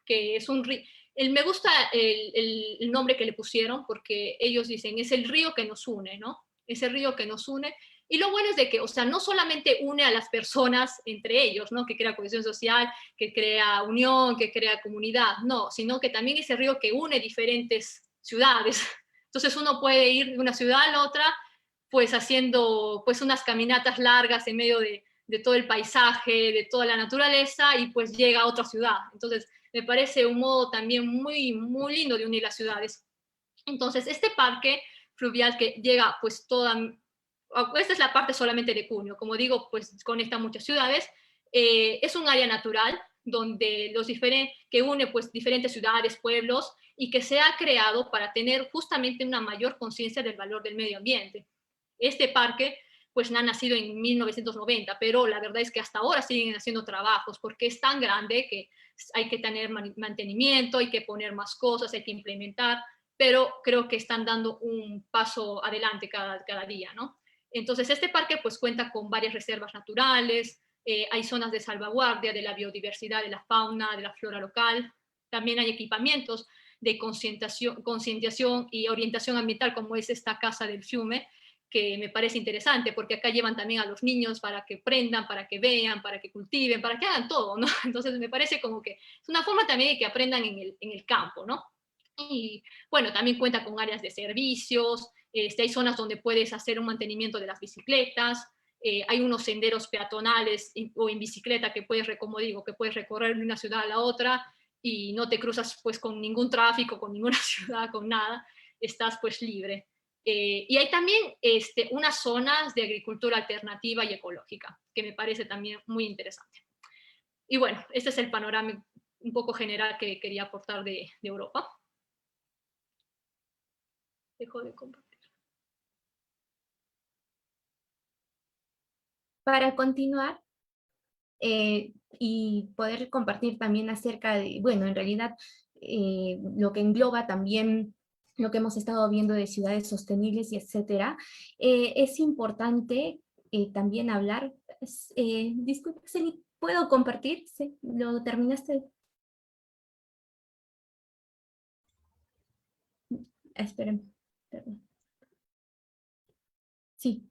que es me gusta el nombre que le pusieron, porque ellos dicen, es el río que nos une, ¿no? Es el río que nos une. Y lo bueno es de que, o sea, no solamente une a las personas entre ellos, ¿no? Que crea cohesión social, que crea unión, que crea comunidad, no, sino que también es el río que une diferentes ciudades. Entonces uno puede ir de una ciudad a la otra, pues haciendo pues unas caminatas largas en medio de todo el paisaje, de toda la naturaleza, y pues llega a otra ciudad. Entonces me parece un modo también muy, muy lindo de unir las ciudades. Entonces este parque fluvial que llega pues esta es la parte solamente de Cuneo, como digo, pues conecta muchas ciudades, es un área natural donde que une pues diferentes ciudades, pueblos, y que se ha creado para tener justamente una mayor conciencia del valor del medio ambiente. Este parque pues ha nacido en 1990, pero la verdad es que hasta ahora siguen haciendo trabajos porque es tan grande que hay que tener mantenimiento, hay que poner más cosas, hay que implementar, pero creo que están dando un paso adelante cada día, ¿no? Entonces este parque pues cuenta con varias reservas naturales, hay zonas de salvaguardia de la biodiversidad, de la fauna, de la flora local, también hay equipamientos de concientización y orientación ambiental, como es esta Casa del Fiume, que me parece interesante, porque acá llevan también a los niños para que aprendan, para que vean, para que cultiven, para que hagan todo, ¿no? Entonces me parece como que es una forma también de que aprendan en el campo, ¿no? Y bueno, también cuenta con áreas de servicios, hay zonas donde puedes hacer un mantenimiento de las bicicletas, hay unos senderos peatonales o en bicicleta que puedes, como digo, que puedes recorrer de una ciudad a la otra y no te cruzas pues con ningún tráfico, con ninguna ciudad, con nada, estás pues libre. Y hay también unas zonas de agricultura alternativa y ecológica, que me parece también muy interesante. Y bueno, este es el panorama un poco general que quería aportar de Europa. Dejo de compartir. Para continuar, y poder compartir también acerca de, bueno, en realidad lo que engloba también lo que hemos estado viendo de ciudades sostenibles y etcétera, es importante también hablar, disculpe, Celi, ¿puedo compartir? ¿Sí? ¿Lo terminaste? Esperen, perdón. Sí,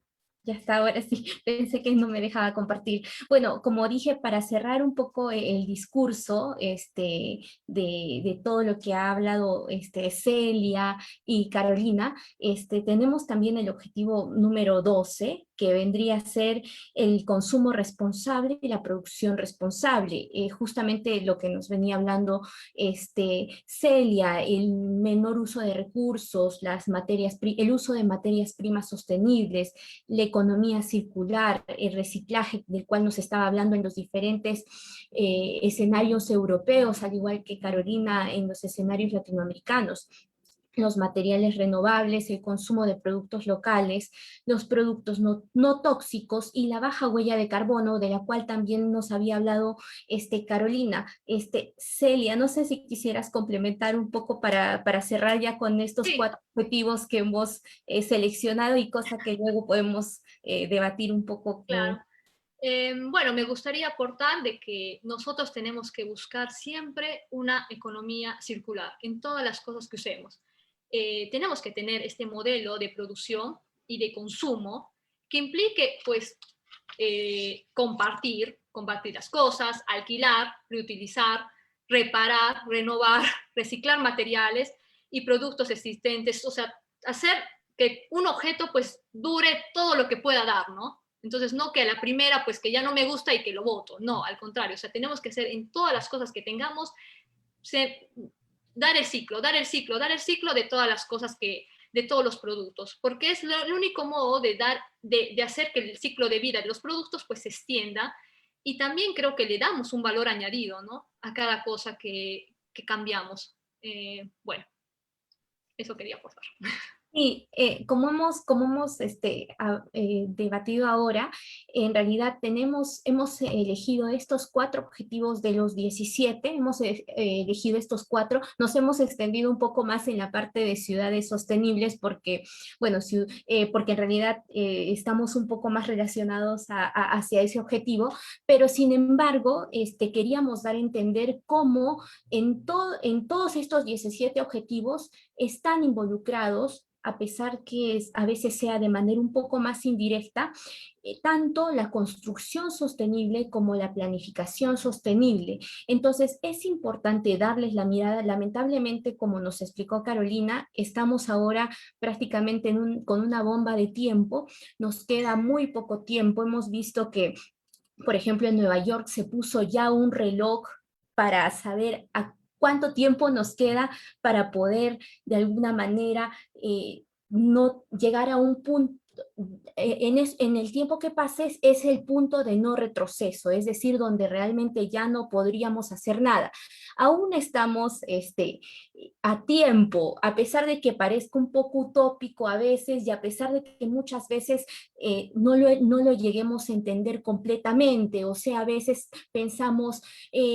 ya está, ahora sí, pensé que no me dejaba compartir. Bueno, como dije, para cerrar un poco el discurso de todo lo que ha hablado Celia y Carolina, tenemos también el objetivo número 12, que vendría a ser el consumo responsable y la producción responsable. Justamente lo que nos venía hablando Celia, el menor uso de recursos, el uso de materias primas sostenibles, la economía circular, el reciclaje del cual nos estaba hablando en los diferentes escenarios europeos, al igual que Carolina en los escenarios latinoamericanos, los materiales renovables, el consumo de productos locales, los productos no tóxicos y la baja huella de carbono, de la cual también nos había hablado Carolina. Celia, no sé si quisieras complementar un poco para cerrar ya con estos Sí, 4 objetivos que hemos seleccionado y cosa que luego podemos debatir un poco con... claro. Bueno, me gustaría aportar de que nosotros tenemos que buscar siempre una economía circular en todas las cosas que usemos. Tenemos que tener este modelo de producción y de consumo que implique, pues, compartir las cosas, alquilar, reutilizar, reparar, renovar, reciclar materiales y productos existentes, o sea, hacer que un objeto pues dure todo lo que pueda dar, ¿no? Entonces, no que a la primera, pues que ya no me gusta y que lo voto, no, al contrario, o sea, tenemos que hacer en todas las cosas que tengamos, dar el ciclo, dar el ciclo, dar el ciclo de todas las cosas de todos los productos, porque es el único modo de hacer que el ciclo de vida de los productos pues se extienda y también creo que le damos un valor añadido, ¿no? A cada cosa que cambiamos. Bueno, eso quería aportar. Sí, como hemos debatido ahora, en realidad hemos elegido estos 4 objetivos de los 17, hemos elegido estos 4, nos hemos extendido un poco más en la parte de ciudades sostenibles porque, bueno, porque en realidad estamos un poco más relacionados hacia ese objetivo, pero sin embargo, queríamos dar a entender cómo en todos estos 17 objetivos están involucrados, a pesar que a veces sea de manera un poco más indirecta, tanto la construcción sostenible como la planificación sostenible. Entonces es importante darles la mirada. Lamentablemente, como nos explicó Carolina, estamos ahora prácticamente con una bomba de tiempo, nos queda muy poco tiempo. Hemos visto que, por ejemplo, en Nueva York se puso ya un reloj para saber a cuánto tiempo nos queda para poder de alguna manera no llegar a un punto, en el tiempo que pases es el punto de no retroceso, es decir, donde realmente ya no podríamos hacer nada. Aún estamos a tiempo, a pesar de que parezca un poco utópico a veces y a pesar de que muchas veces no lo lleguemos a entender completamente, o sea, a veces pensamos,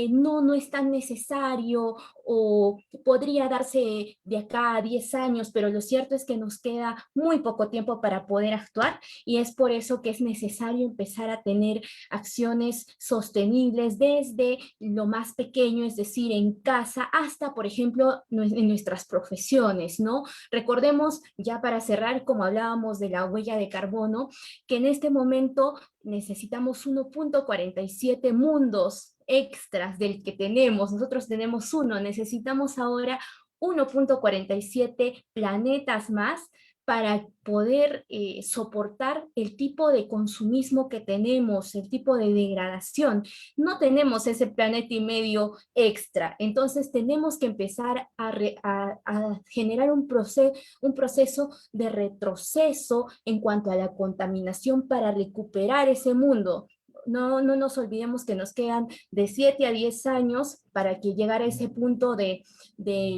no es tan necesario o podría darse de acá a 10 años, pero lo cierto es que nos queda muy poco tiempo para poder actuar y es por eso que es necesario empezar a tener acciones sostenibles desde lo más pequeño, es decir, en casa, hasta, por ejemplo, en nuestras profesiones, ¿no? Recordemos, ya para cerrar, como hablábamos de la huella de carbono, que en este momento necesitamos 1.47 mundos extras del que tenemos. Nosotros tenemos 1, necesitamos ahora 1.47 planetas más para poder soportar el tipo de consumismo que tenemos, el tipo de degradación. No tenemos ese planeta y medio extra, entonces tenemos que empezar a generar un proceso de retroceso en cuanto a la contaminación para recuperar ese mundo. no nos olvidemos que nos quedan de 7 a 10 años para que llegar a ese punto de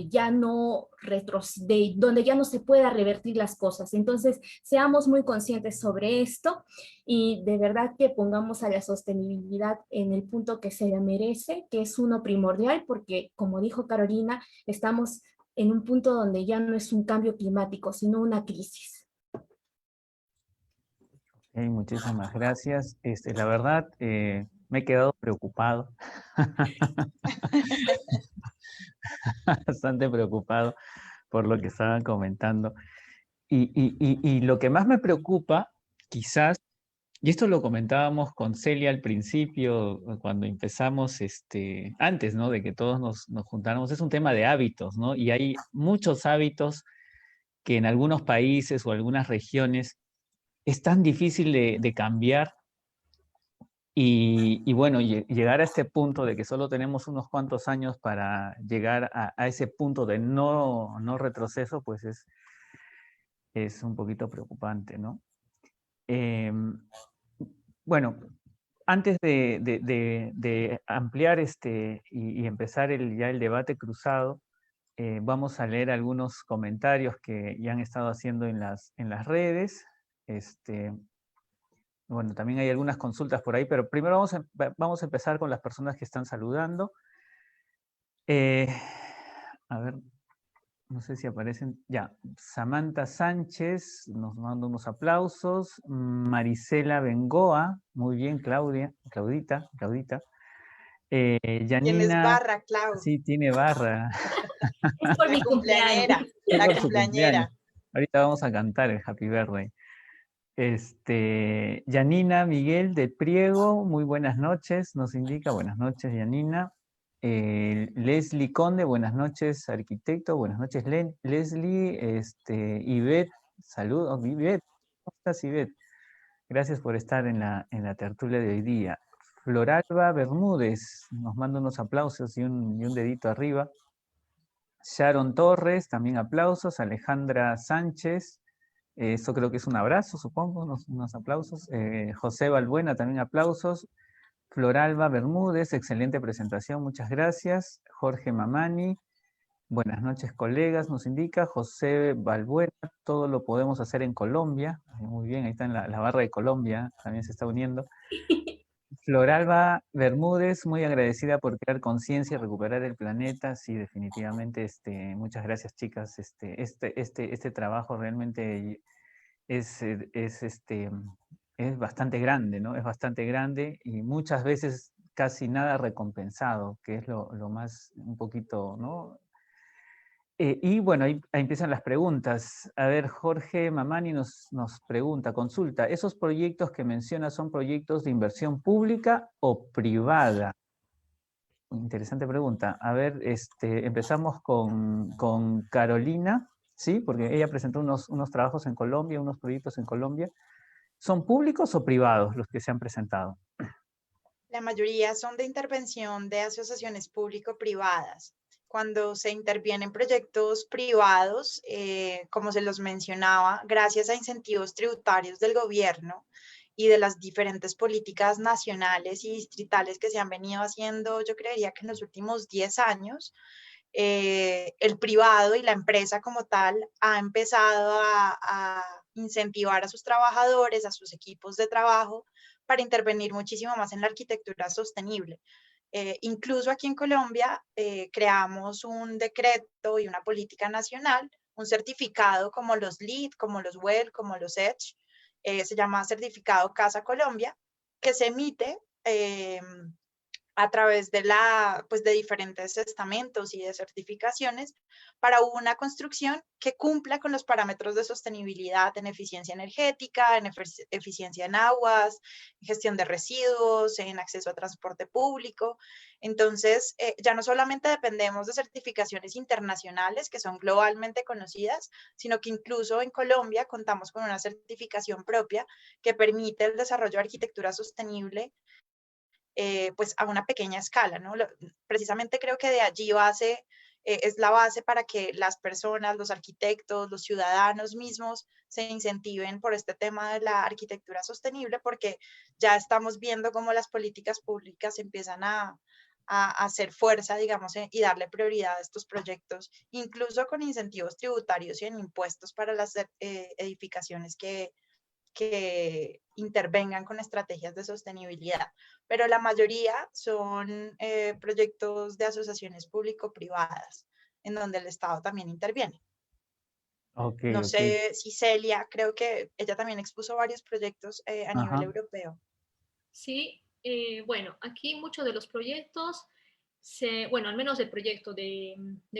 ya no de donde ya no se pueda revertir las cosas. Entonces, seamos muy conscientes sobre esto y de verdad que pongamos a la sostenibilidad en el punto que se le merece, que es uno primordial, porque como dijo Carolina, estamos en un punto donde ya no es un cambio climático, sino una crisis. Muchísimas gracias. La verdad, me he quedado preocupado, bastante preocupado por lo que estaban comentando. Y lo que más me preocupa, quizás, y esto lo comentábamos con Celia al principio, cuando empezamos, antes, ¿no? De que todos nos juntáramos, es un tema de hábitos, ¿no? Y hay muchos hábitos que en algunos países o algunas regiones es tan difícil de cambiar. Y bueno, llegar a este punto de que solo tenemos unos cuantos años para llegar a ese punto de no retroceso, pues es un poquito preocupante, ¿no? Bueno, antes de ampliar y empezar ya el debate cruzado, vamos a leer algunos comentarios que ya han estado haciendo en las redes. Bueno, también hay algunas consultas por ahí, pero primero vamos a empezar con las personas que están saludando. A ver, no sé si aparecen. Ya, Samantha Sánchez nos manda unos aplausos. Marisela Bengoa, muy bien, Claudita. Tienes Yanina, barra, Clau. sí, tiene barra. Es por mi cumpleaños. Es La por su cumpleaños. cumpleañera. Ahorita vamos a cantar el Happy Birthday. Yanina Miguel de Priego, muy buenas noches, nos indica, buenas noches Yanina. Leslie Conde, buenas noches arquitecto, buenas noches Leslie. Ivette, saludos, Ivette, ¿cómo estás Ivette? Gracias por estar en la tertulia de hoy día. Floralba Bermúdez, nos manda unos aplausos y un dedito arriba. Sharon Torres, también aplausos. Alejandra Sánchez, eso creo que es un abrazo, supongo, unos aplausos. José Balbuena, también aplausos. Floralba Bermúdez, excelente presentación, muchas gracias. Jorge Mamani, buenas noches colegas, nos indica. José Balbuena, todo lo podemos hacer en Colombia. Muy bien, ahí está en la barra de Colombia, también se está uniendo. Floralba Bermúdez, muy agradecida por crear conciencia y recuperar el planeta. Sí, definitivamente, muchas gracias chicas. Este trabajo realmente es bastante grande, ¿no? Es bastante grande y muchas veces casi nada recompensado, que es lo más un poquito, ¿no? Y bueno, ahí empiezan las preguntas. A ver, Jorge Mamani nos pregunta, consulta, ¿esos proyectos que menciona son proyectos de inversión pública o privada? Interesante pregunta. A ver, empezamos con Carolina, ¿sí? Porque ella presentó unos trabajos en Colombia, unos proyectos en Colombia. ¿Son públicos o privados los que se han presentado? La mayoría son de intervención de asociaciones público-privadas. Cuando se interviene en proyectos privados, como se los mencionaba, gracias a incentivos tributarios del gobierno y de las diferentes políticas nacionales y distritales que se han venido haciendo, yo creería que en los últimos 10 años, el privado y la empresa como tal ha empezado a incentivar a sus trabajadores, a sus equipos de trabajo, para intervenir muchísimo más en la arquitectura sostenible. Incluso aquí en Colombia creamos un decreto y una política nacional, un certificado como los LEED, como los WELL, como los EDGE, se llama Certificado Casa Colombia, que se emite a través de, de diferentes estamentos y de certificaciones para una construcción que cumpla con los parámetros de sostenibilidad en eficiencia energética, en eficiencia en aguas, en gestión de residuos, en acceso a transporte público. Entonces, ya no solamente dependemos de certificaciones internacionales que son globalmente conocidas, sino que incluso en Colombia contamos con una certificación propia que permite el desarrollo de arquitectura sostenible pues a una pequeña escala, ¿no? Precisamente creo que de allí base es la base para que las personas, los arquitectos, los ciudadanos mismos se incentiven por este tema de la arquitectura sostenible, porque ya estamos viendo cómo las políticas públicas empiezan a hacer fuerza, digamos, y darle prioridad a estos proyectos, incluso con incentivos tributarios y en impuestos para las edificaciones que intervengan con estrategias de sostenibilidad. Pero la mayoría son proyectos de asociaciones público-privadas, en donde el Estado también interviene. Ok, No ok. sé si Celia, creo que ella también expuso varios proyectos a nivel Ajá. europeo. Sí, bueno, aquí muchos de los proyectos, bueno, al menos el proyecto de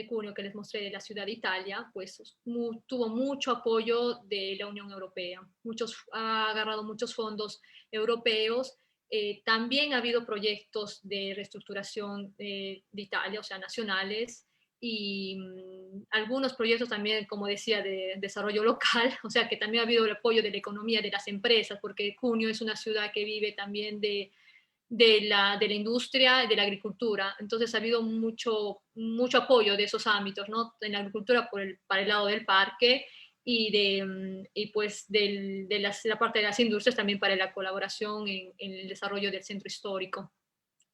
Cuneo que les mostré de la ciudad de Italia, pues tuvo mucho apoyo de la Unión Europea. Ha agarrado muchos fondos europeos. También ha habido proyectos de reestructuración de Italia, o sea, nacionales, y algunos proyectos también, como decía, de desarrollo local, o sea que también ha habido el apoyo de la economía de las empresas, porque Cuneo es una ciudad que vive también de la industria y de la agricultura, entonces ha habido mucho apoyo de esos ámbitos, ¿no? En la agricultura para el lado del parque y pues de la parte de las industrias también para la colaboración en el desarrollo del centro histórico.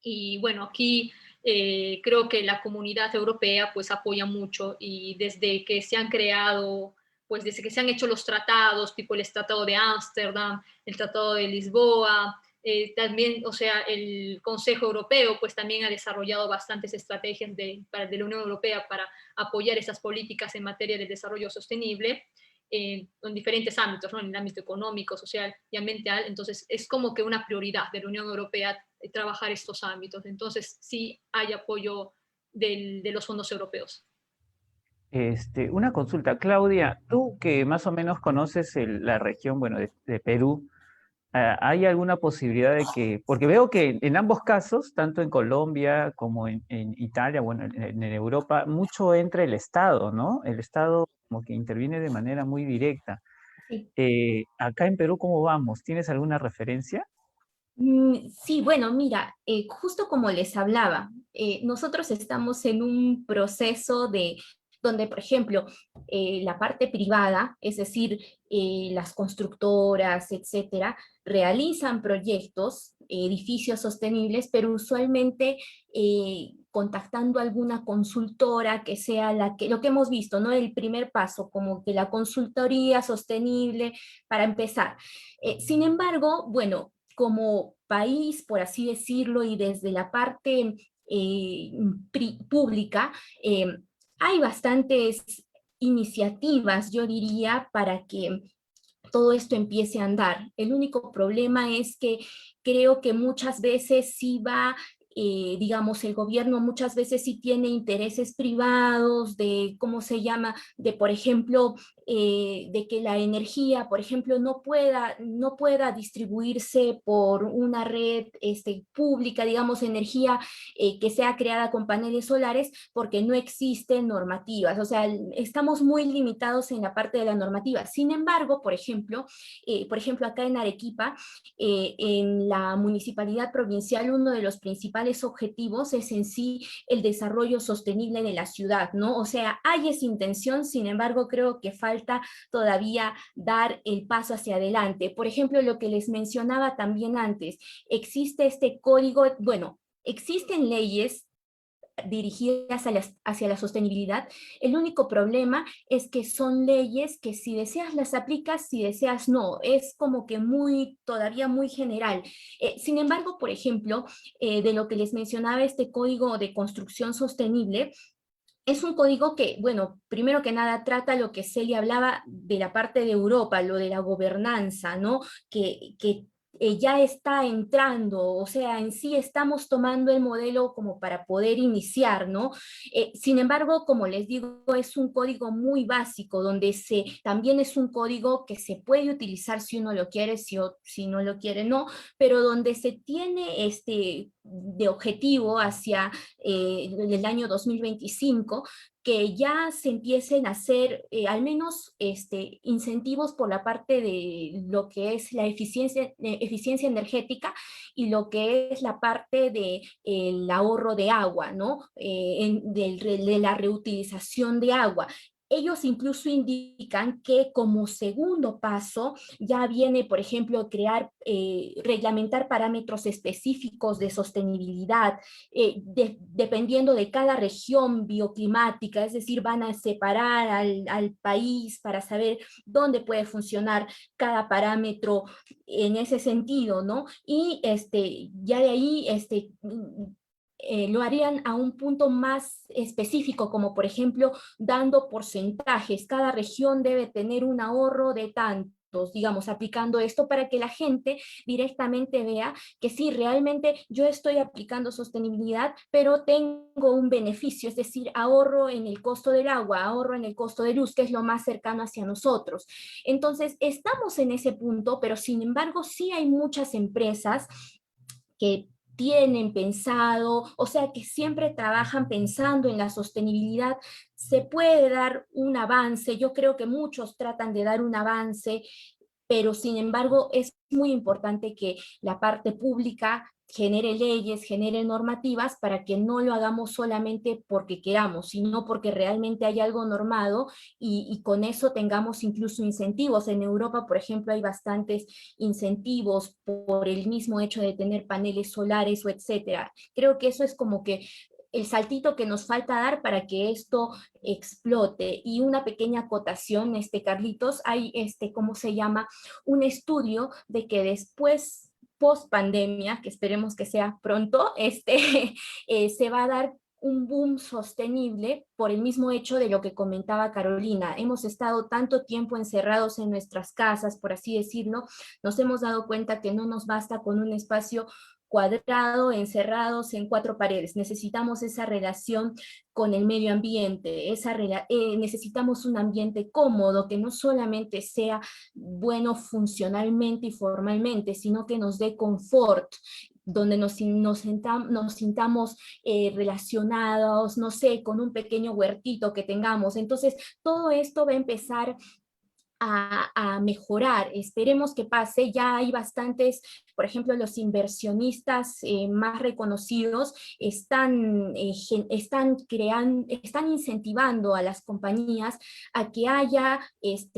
Y bueno, aquí creo que la comunidad europea pues apoya mucho y desde que se han creado, pues desde que se han hecho los tratados, tipo el Tratado de Ámsterdam, el Tratado de Lisboa, también, o sea, el Consejo Europeo pues también ha desarrollado bastantes estrategias de la Unión Europea para apoyar esas políticas en materia de desarrollo sostenible en diferentes ámbitos, ¿no? En el ámbito económico, social y ambiental. Entonces, es como que una prioridad de la Unión Europea trabajar estos ámbitos. Entonces, sí hay apoyo de los fondos europeos. Una consulta, Claudia, tú que más o menos conoces la región, bueno, de Perú, ¿hay alguna posibilidad de que, porque veo que en ambos casos, tanto en Colombia como en Italia, bueno, en Europa, mucho entra el Estado, ¿no? El Estado como que interviene de manera muy directa. Sí. Acá en Perú, ¿cómo vamos? ¿Tienes alguna referencia? Sí, bueno, mira, justo como les hablaba, nosotros estamos en un proceso de donde, por ejemplo, la parte privada, es decir, las constructoras, etcétera, realizan proyectos, edificios sostenibles, pero usualmente contactando a alguna consultora que sea lo que hemos visto, ¿no? El primer paso, como que la consultoría sostenible para empezar. Sin embargo, bueno, como país, por así decirlo, y desde la parte pública, hay bastantes iniciativas, yo diría, para que todo esto empiece a andar. El único problema es que creo que muchas veces sí va, digamos, el gobierno muchas veces sí tiene intereses privados de, ¿cómo se llama? De, por ejemplo, de que la energía, por ejemplo, no pueda distribuirse por una red pública, digamos, energía que sea creada con paneles solares, porque no existen normativas. O sea, estamos muy limitados en la parte de la normativa. Sin embargo, por ejemplo, acá en Arequipa, en la municipalidad provincial, uno de los principales objetivos es en sí el desarrollo sostenible de la ciudad, ¿no? O sea, hay esa intención, sin embargo, creo que falta todavía dar el paso hacia adelante. Por ejemplo, lo que les mencionaba también antes, existe este código, bueno, existen leyes dirigidas hacia la sostenibilidad. El único problema es que son leyes que si deseas las aplicas, si deseas no. Es como que todavía muy general. Sin embargo, por ejemplo, de lo que les mencionaba, este código de construcción sostenible, es un código que, bueno, primero que nada trata lo que Celia hablaba de la parte de Europa, lo de la gobernanza, ¿no? Que ya está entrando, o sea, en sí estamos tomando el modelo como para poder iniciar, ¿no? Sin embargo, como les digo, es un código muy básico, donde también es un código que se puede utilizar si uno lo quiere, si no lo quiere, no, pero donde se tiene de objetivo hacia el año 2025, que ya se empiecen a hacer al menos incentivos por la parte de lo que es la eficiencia energética y lo que es la parte del ahorro de agua, ¿no? De la reutilización de agua. Ellos incluso indican que como segundo paso ya viene, por ejemplo, reglamentar parámetros específicos de sostenibilidad, dependiendo de cada región bioclimática, es decir, van a separar al país para saber dónde puede funcionar cada parámetro en ese sentido, ¿no? Y ya de ahí lo harían a un punto más específico, como por ejemplo dando porcentajes. Cada región debe tener un ahorro de tantos, digamos, aplicando esto para que la gente directamente vea que sí, realmente yo estoy aplicando sostenibilidad, pero tengo un beneficio, es decir, ahorro en el costo del agua, ahorro en el costo de luz, que es lo más cercano hacia nosotros. Entonces, estamos en ese punto, pero sin embargo, sí hay muchas empresas que tienen pensado, o sea, que siempre trabajan pensando en la sostenibilidad. Se puede dar un avance, yo creo que muchos tratan de dar un avance, pero sin embargo es muy importante que la parte pública genere leyes, genere normativas para que no lo hagamos solamente porque queramos, sino porque realmente hay algo normado y con eso tengamos incluso incentivos. En Europa, por ejemplo, hay bastantes incentivos por el mismo hecho de tener paneles solares o etcétera. Creo que eso es como que el saltito que nos falta dar para que esto explote. Y una pequeña acotación, Carlitos, hay ¿cómo se llama? Un estudio de que después, post pandemia, que esperemos que sea pronto, se va a dar un boom sostenible por el mismo hecho de lo que comentaba Carolina. Hemos estado tanto tiempo encerrados en nuestras casas, por así decirlo, nos hemos dado cuenta que no nos basta con un espacio cuadrado, encerrados en cuatro paredes. Necesitamos esa relación con el medio ambiente, necesitamos un ambiente cómodo, que no solamente sea bueno funcionalmente y formalmente, sino que nos dé confort, donde nos sintamos relacionados, no sé, con un pequeño huertito que tengamos. Entonces, todo esto va a empezar a mejorar. Esperemos que pase. Ya hay bastantes, por ejemplo, los inversionistas más reconocidos están incentivando a las compañías a que haya,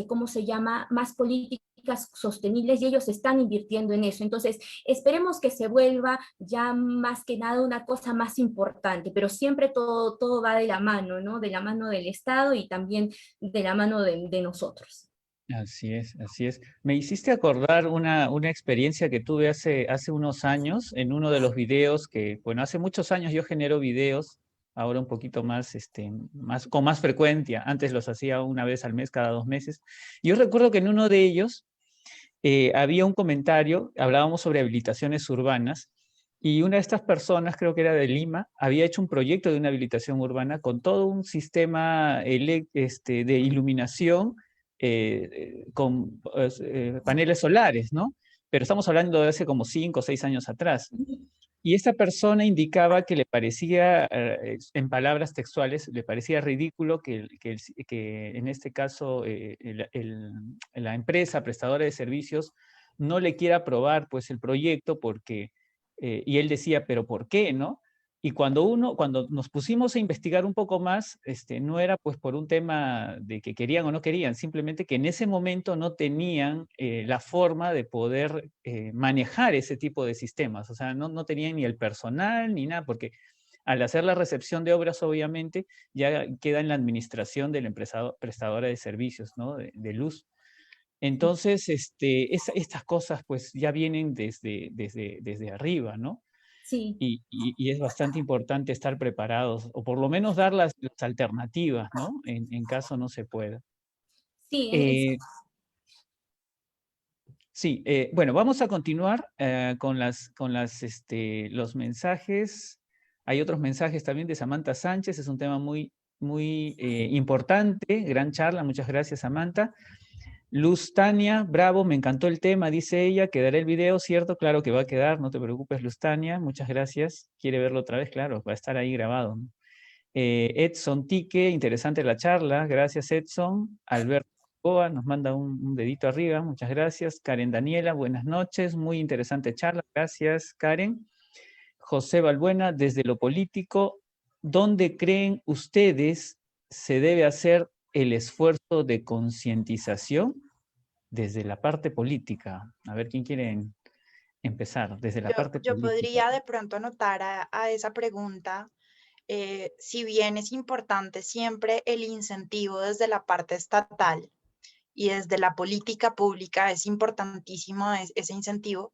¿cómo se llama?, más políticas sostenibles, y ellos están invirtiendo en eso. Entonces, esperemos que se vuelva ya más que nada una cosa más importante, pero siempre todo va de la mano, ¿no? De la mano del Estado y también de la mano de nosotros. Así es, así es. Me hiciste acordar una experiencia que tuve hace unos años en uno de los videos que, bueno, hace muchos años yo genero videos, ahora un poquito más, con más frecuencia. Antes los hacía una vez al mes, cada 2 meses. Yo recuerdo que en uno de ellos había un comentario, hablábamos sobre habilitaciones urbanas, y una de estas personas, creo que era de Lima, había hecho un proyecto de una habilitación urbana con todo un sistema de iluminación con paneles solares, ¿no? Pero estamos hablando de hace como 5 o 6 años atrás. Y esta persona indicaba que le parecía, en palabras textuales, le parecía ridículo que en este caso la empresa prestadora de servicios no le quiera aprobar pues el proyecto porque, y él decía, pero ¿por qué, no? Y cuando nos pusimos a investigar un poco más, no era pues por un tema de que querían o no querían, simplemente que en ese momento no tenían la forma de poder manejar ese tipo de sistemas. O sea, no tenían ni el personal ni nada, porque al hacer la recepción de obras, obviamente, ya queda en la administración de la empresa prestadora de servicios, ¿no? De luz. Entonces, estas cosas pues ya vienen desde arriba, ¿no? Sí. Y es bastante importante estar preparados, o por lo menos dar las alternativas, ¿no? En caso no se pueda. Sí, Sí, bueno, vamos a continuar con los mensajes. Hay otros mensajes también de Samantha Sánchez, es un tema muy importante, gran charla, muchas gracias Samantha. Luz Tania, bravo, me encantó el tema, dice ella, quedará el video, ¿cierto? Claro que va a quedar, no te preocupes Luz Tania, muchas gracias. ¿Quiere verlo otra vez? Claro, va a estar ahí grabado, ¿no? Edson Tique, interesante la charla, gracias Edson. Alberto Boa nos manda un dedito arriba, muchas gracias. Karen Daniela, buenas noches, muy interesante charla, gracias Karen. José Balbuena, desde lo político, ¿dónde creen ustedes se debe hacer el esfuerzo de concientización? Desde la parte política. A ver, ¿quién quiere empezar? Desde la parte Yo política. podría de pronto anotar a esa pregunta, si bien es importante siempre el incentivo desde la parte estatal y desde la política pública, es importantísimo ese incentivo.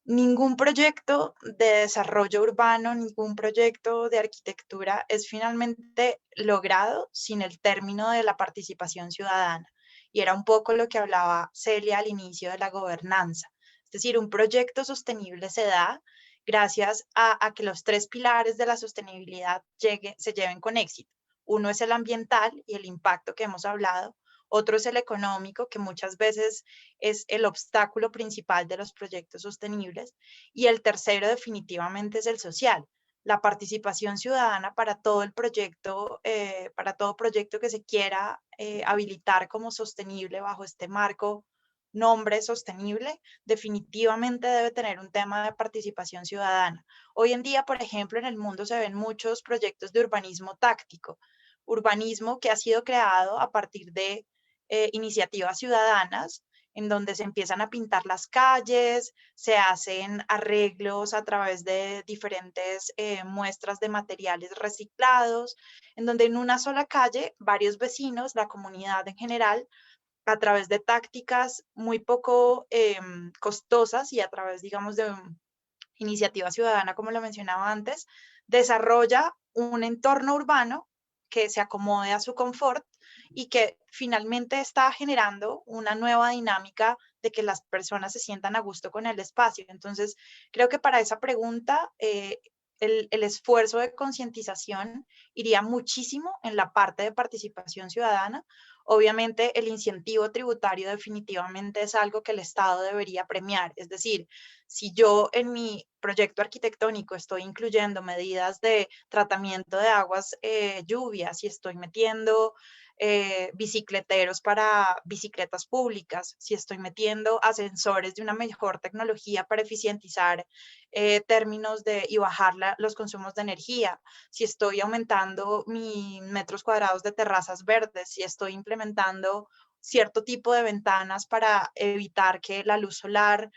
Ningún proyecto de desarrollo urbano, ningún proyecto de arquitectura es finalmente logrado sin el término de la participación ciudadana. Y era un poco lo que hablaba Celia al inicio de la gobernanza. Es decir, un proyecto sostenible se da gracias a que los tres pilares de la sostenibilidad se lleven con éxito. Uno es el ambiental y el impacto que hemos hablado. Otro es el económico, que muchas veces es el obstáculo principal de los proyectos sostenibles. Y el tercero definitivamente es el social. La participación ciudadana para todo el proyecto, para todo proyecto que se quiera habilitar como sostenible bajo este marco nombre sostenible, definitivamente debe tener un tema de participación ciudadana. Hoy en día, por ejemplo, en el mundo se ven muchos proyectos de urbanismo táctico, urbanismo que ha sido creado a partir de iniciativas ciudadanas, en donde se empiezan a pintar las calles, se hacen arreglos a través de diferentes muestras de materiales reciclados, en donde en una sola calle varios vecinos, la comunidad en general, a través de tácticas muy poco costosas y a través, digamos, de iniciativa ciudadana, como lo mencionaba antes, desarrolla un entorno urbano que se acomode a su confort y que finalmente está generando una nueva dinámica de que las personas se sientan a gusto con el espacio. Entonces, creo que para esa pregunta, el esfuerzo de concientización iría muchísimo en la parte de participación ciudadana. Obviamente, el incentivo tributario definitivamente es algo que el Estado debería premiar. Es decir, si yo en mi proyecto arquitectónico estoy incluyendo medidas de tratamiento de aguas lluvias y estoy metiendo bicicleteros para bicicletas públicas, si estoy metiendo ascensores de una mejor tecnología para eficientizar términos y bajar los consumos de energía, si estoy aumentando mis metros cuadrados de terrazas verdes, si estoy implementando cierto tipo de ventanas para evitar que la luz solar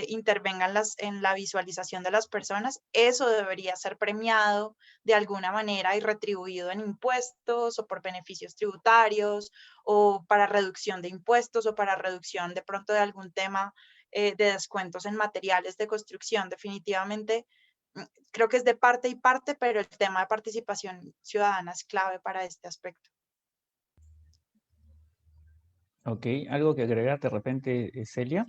intervenga en la visualización de las personas, eso debería ser premiado de alguna manera y retribuido en impuestos o por beneficios tributarios o para reducción de impuestos o para reducción de pronto de algún tema de descuentos en materiales de construcción. Definitivamente creo que es de parte y parte, pero el tema de participación ciudadana es clave para este aspecto. Ok, ¿algo que agregar de repente, Celia?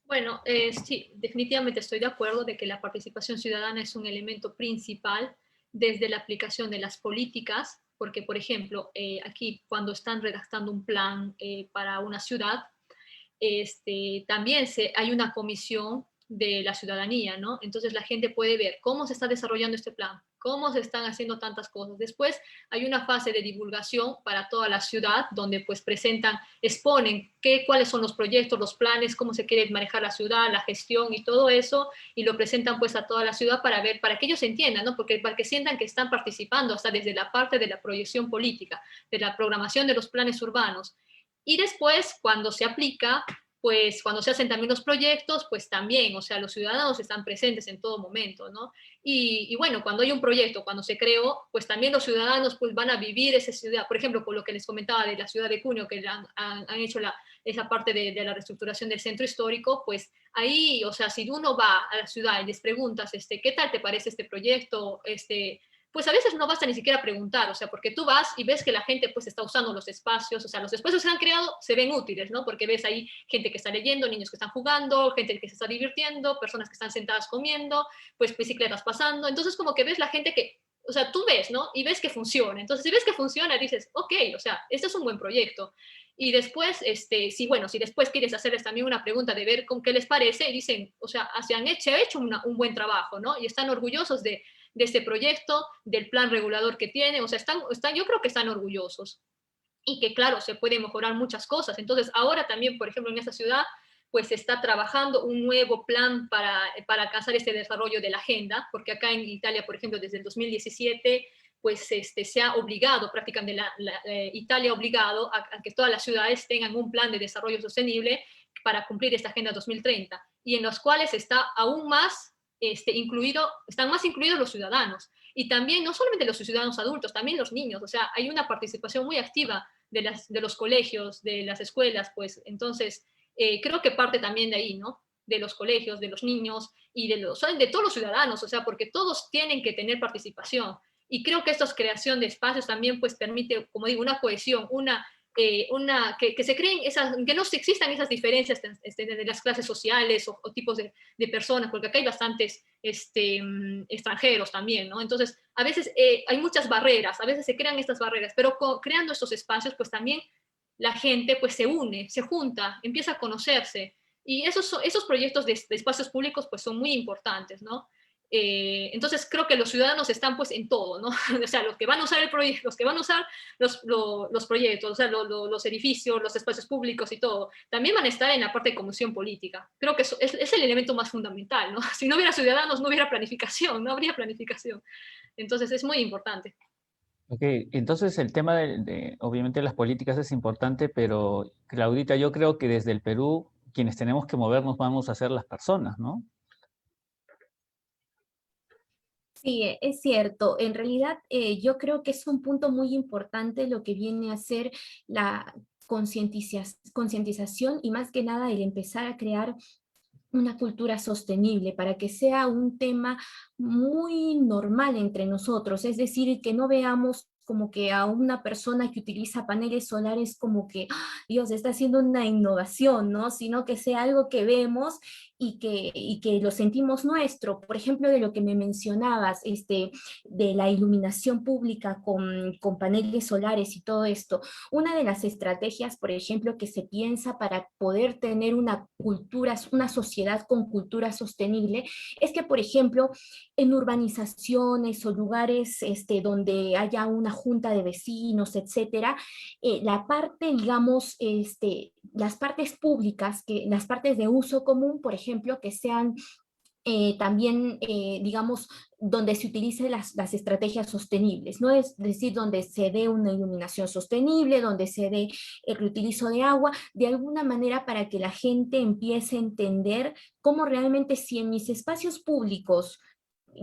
Bueno, sí, definitivamente estoy de acuerdo de que la participación ciudadana es un elemento principal desde la aplicación de las políticas, porque, por ejemplo, aquí cuando están redactando un plan para una ciudad, también hay una comisión de la ciudadanía, ¿no? Entonces la gente puede ver cómo se está desarrollando este plan, cómo se están haciendo tantas cosas. Después hay una fase de divulgación para toda la ciudad, donde pues presentan, exponen cuáles son los proyectos, los planes, cómo se quiere manejar la ciudad, la gestión y todo eso, y lo presentan pues a toda la ciudad para ver, para que ellos entiendan, ¿no? Porque para que sientan que están participando hasta desde la parte de la proyección política, de la programación de los planes urbanos. Y después, cuando se aplica, pues cuando se hacen también los proyectos, pues también, o sea, los ciudadanos están presentes en todo momento, ¿no? Y bueno, cuando hay un proyecto, cuando se creó, pues también los ciudadanos pues van a vivir esa ciudad. Por ejemplo, por lo que les comentaba de la ciudad de Cuño, que han hecho esa parte de la reestructuración del centro histórico, pues ahí, o sea, si uno va a la ciudad y les preguntas, ¿qué tal te parece este proyecto? Pues a veces no basta ni siquiera preguntar, o sea, porque tú vas y ves que la gente pues está usando los espacios, o sea, los espacios que se han creado se ven útiles, ¿no? Porque ves ahí gente que está leyendo, niños que están jugando, gente que se está divirtiendo, personas que están sentadas comiendo, pues bicicletas pasando, entonces como que ves la gente que, o sea, tú ves, ¿no? Y ves que funciona, entonces si ves que funciona dices, ok, o sea, este es un buen proyecto. Y después, si después quieres hacerles también una pregunta de ver con qué les parece, y dicen, o sea, se ha hecho un buen trabajo, ¿no? Y están orgullosos de este proyecto, del plan regulador que tiene, o sea, yo creo que están orgullosos. Y que claro, se puede mejorar muchas cosas. Entonces, ahora también, por ejemplo, en esta ciudad, pues se está trabajando un nuevo plan para alcanzar este desarrollo de la agenda, porque acá en Italia, por ejemplo, desde el 2017, pues se ha obligado, prácticamente Italia ha obligado a que todas las ciudades tengan un plan de desarrollo sostenible para cumplir esta Agenda 2030, y en los cuales está aún más están más incluidos los ciudadanos. Y también, no solamente los ciudadanos adultos, también los niños. O sea, hay una participación muy activa de los colegios, de las escuelas, pues entonces creo que parte también de ahí, ¿no? De los colegios, de los niños y de todos los ciudadanos, o sea, porque todos tienen que tener participación. Y creo que esta creación de espacios también pues permite, como digo, una cohesión, que se creen que no existan esas diferencias de las clases sociales o tipos de personas, porque acá hay bastantes extranjeros también, ¿no? Entonces, a veces hay muchas barreras, a veces se crean estas barreras, pero creando estos espacios, pues también la gente pues se une, se junta, empieza a conocerse, y esos proyectos de espacios públicos pues son muy importantes, ¿no? Entonces creo que los ciudadanos están pues en todo, ¿no? O sea, los que van a usar el proyecto, los que van a usar los proyectos, o sea, los edificios, los espacios públicos y todo, también van a estar en la parte de comisión política. Creo que eso es el elemento más fundamental, ¿no? Si no hubiera ciudadanos, no hubiera planificación, no habría planificación. Entonces es muy importante. Ok, entonces el tema obviamente las políticas es importante, pero Claudita, yo creo que desde el Perú, quienes tenemos que movernos vamos a ser las personas, ¿no? Sí, es cierto. En realidad, yo creo que es un punto muy importante lo que viene a ser la concientización y más que nada el empezar a crear una cultura sostenible para que sea un tema muy normal entre nosotros, es decir, que no veamos como que a una persona que utiliza paneles solares como que, ¡ah! Dios, está haciendo una innovación, ¿no? Sino que sea algo que vemos y que lo sentimos nuestro. Por ejemplo, de lo que me mencionabas, de la iluminación pública con paneles solares y todo esto. Una de las estrategias, por ejemplo, que se piensa para poder tener una cultura, una sociedad con cultura sostenible, es que, por ejemplo, en urbanizaciones o lugares donde haya una junta de vecinos, etcétera, la parte, digamos, las partes públicas, las partes de uso común, por ejemplo, que sean también, digamos, donde se utilicen las estrategias sostenibles, ¿no? Es decir, donde se dé una iluminación sostenible, donde se dé el reutilizo de agua, de alguna manera para que la gente empiece a entender cómo realmente si en mis espacios públicos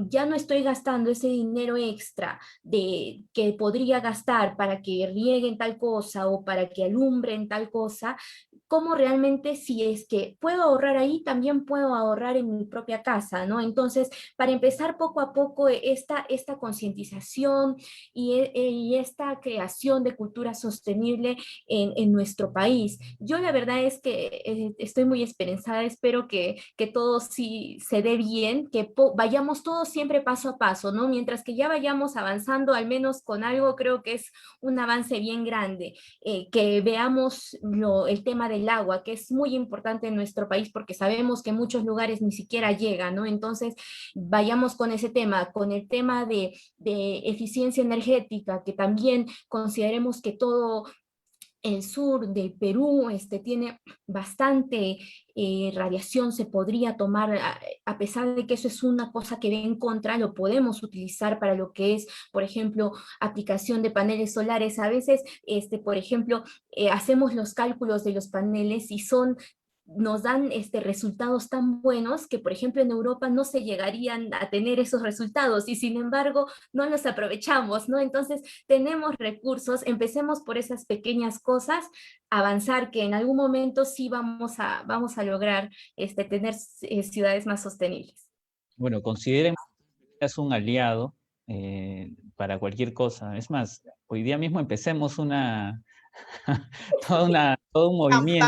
ya no estoy gastando ese dinero extra que podría gastar para que rieguen tal cosa o para que alumbren tal cosa, cómo realmente si es que puedo ahorrar ahí, también puedo ahorrar en mi propia casa, ¿no? Entonces, para empezar poco a poco esta concientización y esta creación de cultura sostenible en nuestro país. Yo la verdad es que estoy muy esperanzada, espero que todo sí se dé bien, que vayamos todos siempre paso a paso, ¿no? Mientras que ya vayamos avanzando, al menos con algo, creo que es un avance bien grande, que veamos el tema del agua, que es muy importante en nuestro país porque sabemos que en muchos lugares ni siquiera llega, ¿no? Entonces, vayamos con ese tema, con el tema de eficiencia energética, que también consideremos que todo el sur del Perú tiene bastante radiación, se podría tomar, a pesar de que eso es una cosa que ve en contra, lo podemos utilizar para lo que es, por ejemplo, aplicación de paneles solares. A veces, por ejemplo, hacemos los cálculos de los paneles y nos dan resultados tan buenos que, por ejemplo, en Europa no se llegarían a tener esos resultados y sin embargo no los aprovechamos, ¿no? Entonces tenemos recursos, empecemos por esas pequeñas cosas, avanzar que en algún momento sí vamos a lograr tener ciudades más sostenibles. Bueno, consideren que es un aliado para cualquier cosa. Es más, hoy día mismo empecemos todo un movimiento,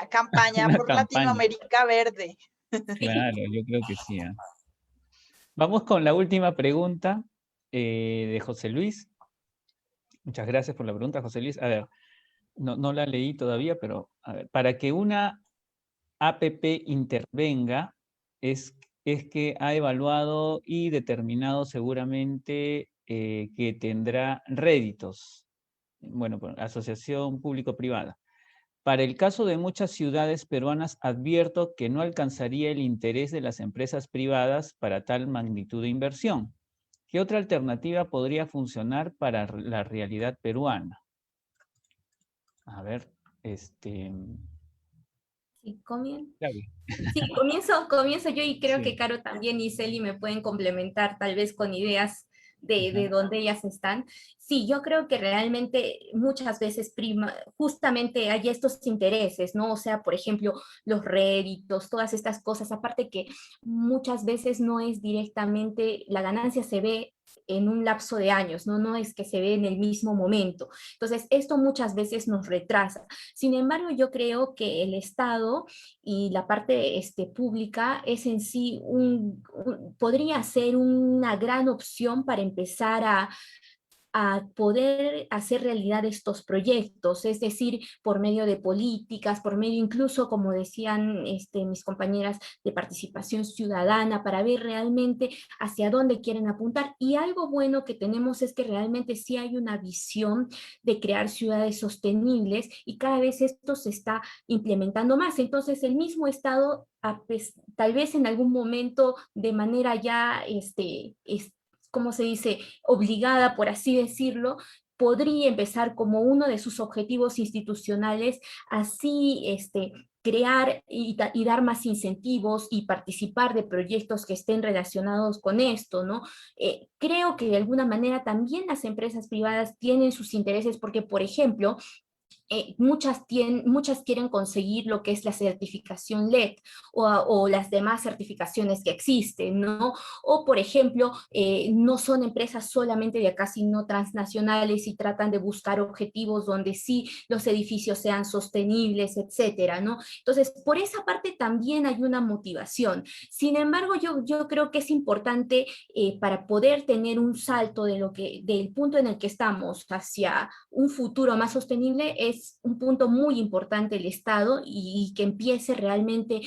Campaña una por campaña. Latinoamérica Verde. Claro, yo creo que sí. Vamos con la última pregunta de José Luis. Muchas gracias por la pregunta, José Luis. A ver, no la leí todavía, pero a ver, para que una APP intervenga, es es que ha evaluado y determinado seguramente que tendrá réditos. Bueno, asociación público-privada. Para el caso de muchas ciudades peruanas, advierto que no alcanzaría el interés de las empresas privadas para tal magnitud de inversión. ¿Qué otra alternativa podría funcionar para la realidad peruana? A ver, Sí, comienzo. Claro. Sí, comienzo yo y creo Sí. que Caro también y Celi me pueden complementar tal vez con ideas de Ajá. donde ellas están. Sí, yo creo que realmente muchas veces justamente hay estos intereses, ¿no? O sea, por ejemplo, los réditos, todas estas cosas, aparte que muchas veces no es directamente, la ganancia se ve en un lapso de años, ¿no? No es que se ve en el mismo momento. Entonces, esto muchas veces nos retrasa. Sin embargo, yo creo que el Estado y la parte pública es en sí podría ser una gran opción para empezar a poder hacer realidad estos proyectos, es decir, por medio de políticas, por medio incluso, como decían mis compañeras, de participación ciudadana, para ver realmente hacia dónde quieren apuntar. Y algo bueno que tenemos es que realmente sí hay una visión de crear ciudades sostenibles y cada vez esto se está implementando más. Entonces, el mismo Estado, tal vez en algún momento de manera ya, ¿cómo se dice?, obligada, por así decirlo, podría empezar como uno de sus objetivos institucionales, así crear y dar más incentivos y participar de proyectos que estén relacionados con esto, ¿no? Creo que de alguna manera también las empresas privadas tienen sus intereses porque, por ejemplo, muchas quieren conseguir lo que es la certificación LED o las demás certificaciones que existen, ¿no? O, por ejemplo, no son empresas solamente de acá, sino transnacionales y tratan de buscar objetivos donde sí los edificios sean sostenibles, etcétera, ¿no? Entonces, por esa parte también hay una motivación. Sin embargo, yo creo que es importante para poder tener un salto del punto en el que estamos hacia un futuro más sostenible, es un punto muy importante el Estado y que empiece realmente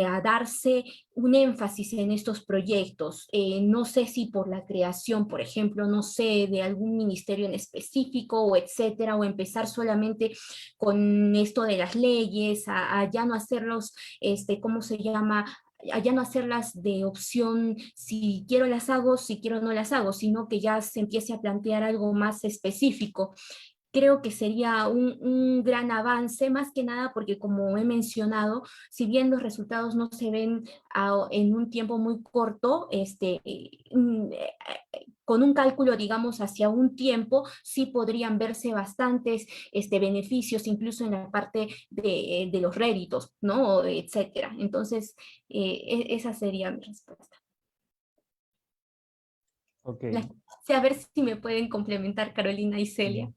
a darse un énfasis en estos proyectos. No sé si por la creación, por ejemplo, no sé, de algún ministerio en específico o etcétera, o empezar solamente con esto de las leyes, a ya no hacerlos, ¿cómo se llama?, a ya no hacerlas de opción, si quiero las hago, si quiero no las hago, sino que ya se empiece a plantear algo más específico. Creo que sería un gran avance, más que nada porque, como he mencionado, si bien los resultados no se ven en un tiempo muy corto, con un cálculo, digamos, hacia un tiempo, sí podrían verse bastantes beneficios, incluso en la parte de los réditos, ¿no? Etcétera. Entonces, esa sería mi respuesta. Ok. A ver si me pueden complementar Carolina y Celia.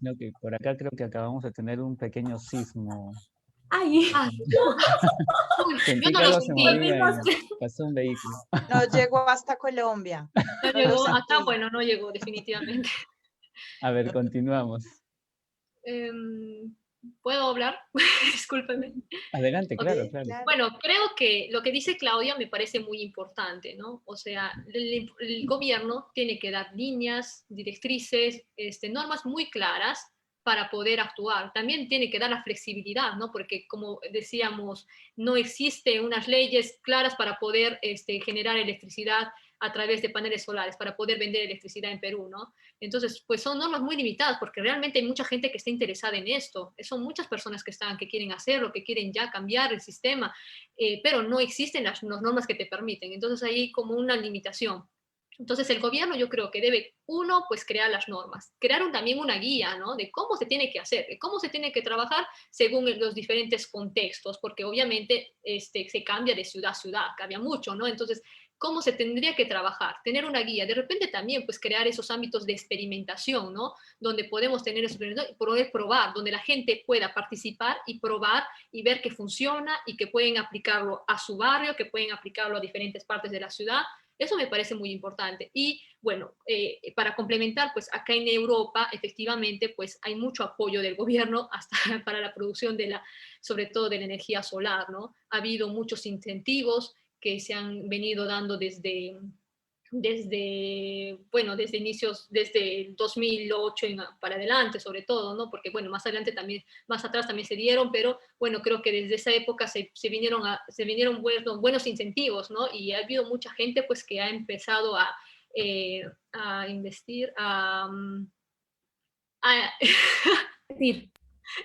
Sino que por acá creo que acabamos de tener un pequeño sismo. ¡Ay! Ah, uy, yo Sentí no que lo algo se sentí. movía y pasó un vehículo. No llegó hasta Colombia. No No lo llegó, acá sentí. bueno, no llegó definitivamente. A ver, continuamos. ¿Puedo hablar? Discúlpeme. Adelante, Ok. claro, Sí, claro. claro. Bueno, creo que lo que dice Claudia me parece muy importante, ¿no? O sea, el gobierno tiene que dar líneas, directrices, normas muy claras para poder actuar. También tiene que dar la flexibilidad, ¿no? Porque, como decíamos, no existen unas leyes claras para poder generar electricidad a través de paneles solares, para poder vender electricidad en Perú, ¿no? Entonces, pues son normas muy limitadas, porque realmente hay mucha gente que está interesada en esto. Son muchas personas que quieren hacerlo, que quieren ya cambiar el sistema, pero no existen las normas que te permiten. Entonces, hay como una limitación. Entonces, el gobierno yo creo que debe, uno, pues crear las normas, crear también una guía, ¿no? De cómo se tiene que hacer, de cómo se tiene que trabajar según los diferentes contextos, porque obviamente se cambia de ciudad a ciudad, cambia mucho, ¿no? Entonces, cómo se tendría que trabajar, tener una guía, de repente también pues crear esos ámbitos de experimentación, ¿no? Donde podemos tener esos y poder probar, donde la gente pueda participar y probar y ver que funciona y que pueden aplicarlo a su barrio, que pueden aplicarlo a diferentes partes de la ciudad. Eso me parece muy importante. Y bueno, para complementar, pues acá en Europa efectivamente pues hay mucho apoyo del gobierno hasta para la producción sobre todo de la energía solar, ¿no? Ha habido muchos incentivos que se han venido dando desde inicios, desde el 2008 para adelante, sobre todo, ¿no? Porque, bueno, más adelante también, más atrás también se dieron, pero, bueno, creo que desde esa época se vinieron buenos incentivos, ¿no? Y ha habido mucha gente, pues, que ha empezado a investir, Decir,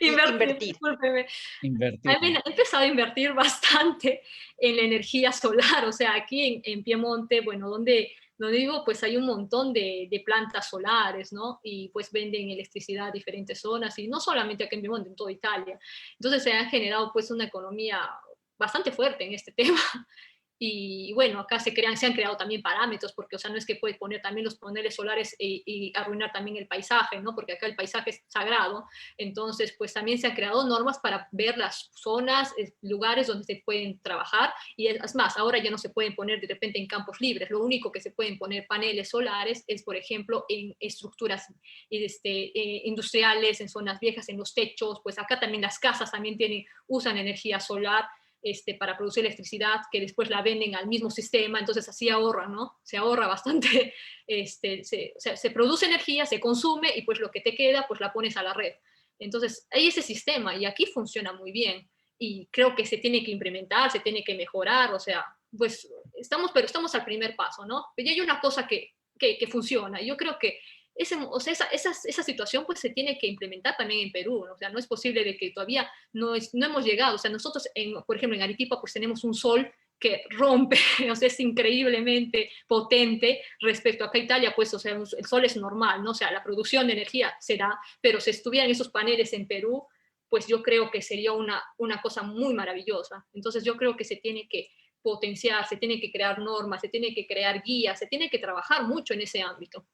invertir, Invertir. discúlpeme. Invertir. He empezado a invertir bastante en la energía solar, o sea, aquí en Piemonte, bueno, donde vivo, pues hay un montón de plantas solares, ¿no? Y pues venden electricidad a diferentes zonas, y no solamente aquí en Piemonte, en toda Italia. Entonces se ha generado pues una economía bastante fuerte en este tema. Y bueno, acá se han creado también parámetros, porque, o sea, no es que puedes poner también los paneles solares y arruinar también el paisaje, ¿no? Porque acá el paisaje es sagrado. Entonces, pues también se han creado normas para ver las zonas, lugares donde se pueden trabajar. Y es más, ahora ya no se pueden poner de repente en campos libres. Lo único que se pueden poner paneles solares es, por ejemplo, en estructuras industriales, en zonas viejas, en los techos. Pues acá también las casas también usan energía solar para producir electricidad, que después la venden al mismo sistema, entonces así ahorran, ¿no? Se ahorra bastante, se produce energía, se consume, y pues lo que te queda, pues la pones a la red. Entonces, hay ese sistema, y aquí funciona muy bien, y creo que se tiene que implementar, se tiene que mejorar, o sea, pues pero estamos al primer paso, ¿no? Pero ya hay una cosa que funciona, y yo creo que esa situación pues se tiene que implementar también en Perú, ¿no? O sea, no es posible de que todavía no hemos llegado. O sea, nosotros, por ejemplo, en Arequipa pues tenemos un sol que rompe, o sea, es increíblemente potente respecto a acá Italia, pues, o sea, el sol es normal, ¿no? O sea, la producción de energía se da, pero si estuvieran esos paneles en Perú, pues yo creo que sería una cosa muy maravillosa. Entonces yo creo que se tiene que potenciar, se tiene que crear normas, se tiene que crear guías, se tiene que trabajar mucho en ese ámbito.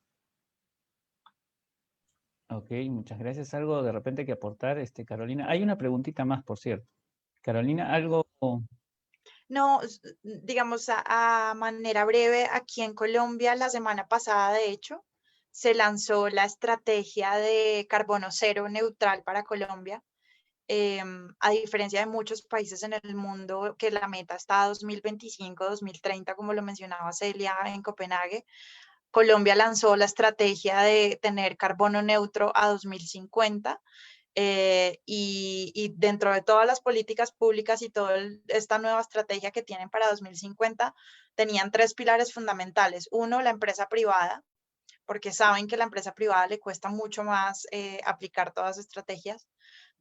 Ok, muchas gracias. ¿Algo de repente que aportar, Carolina? Hay una preguntita más, por cierto. Carolina, algo... No, digamos, a manera breve, aquí en Colombia la semana pasada, de hecho, se lanzó la estrategia de carbono cero neutral para Colombia. A diferencia de muchos países en el mundo, que la meta está a 2025, 2030, como lo mencionaba Celia en Copenhague, Colombia lanzó la estrategia de tener carbono neutro a 2050. Y dentro de todas las políticas públicas y toda esta nueva estrategia que tienen para 2050, tenían 3 pilares fundamentales. Uno, la empresa privada, porque saben que a la empresa privada le cuesta mucho más aplicar todas las estrategias.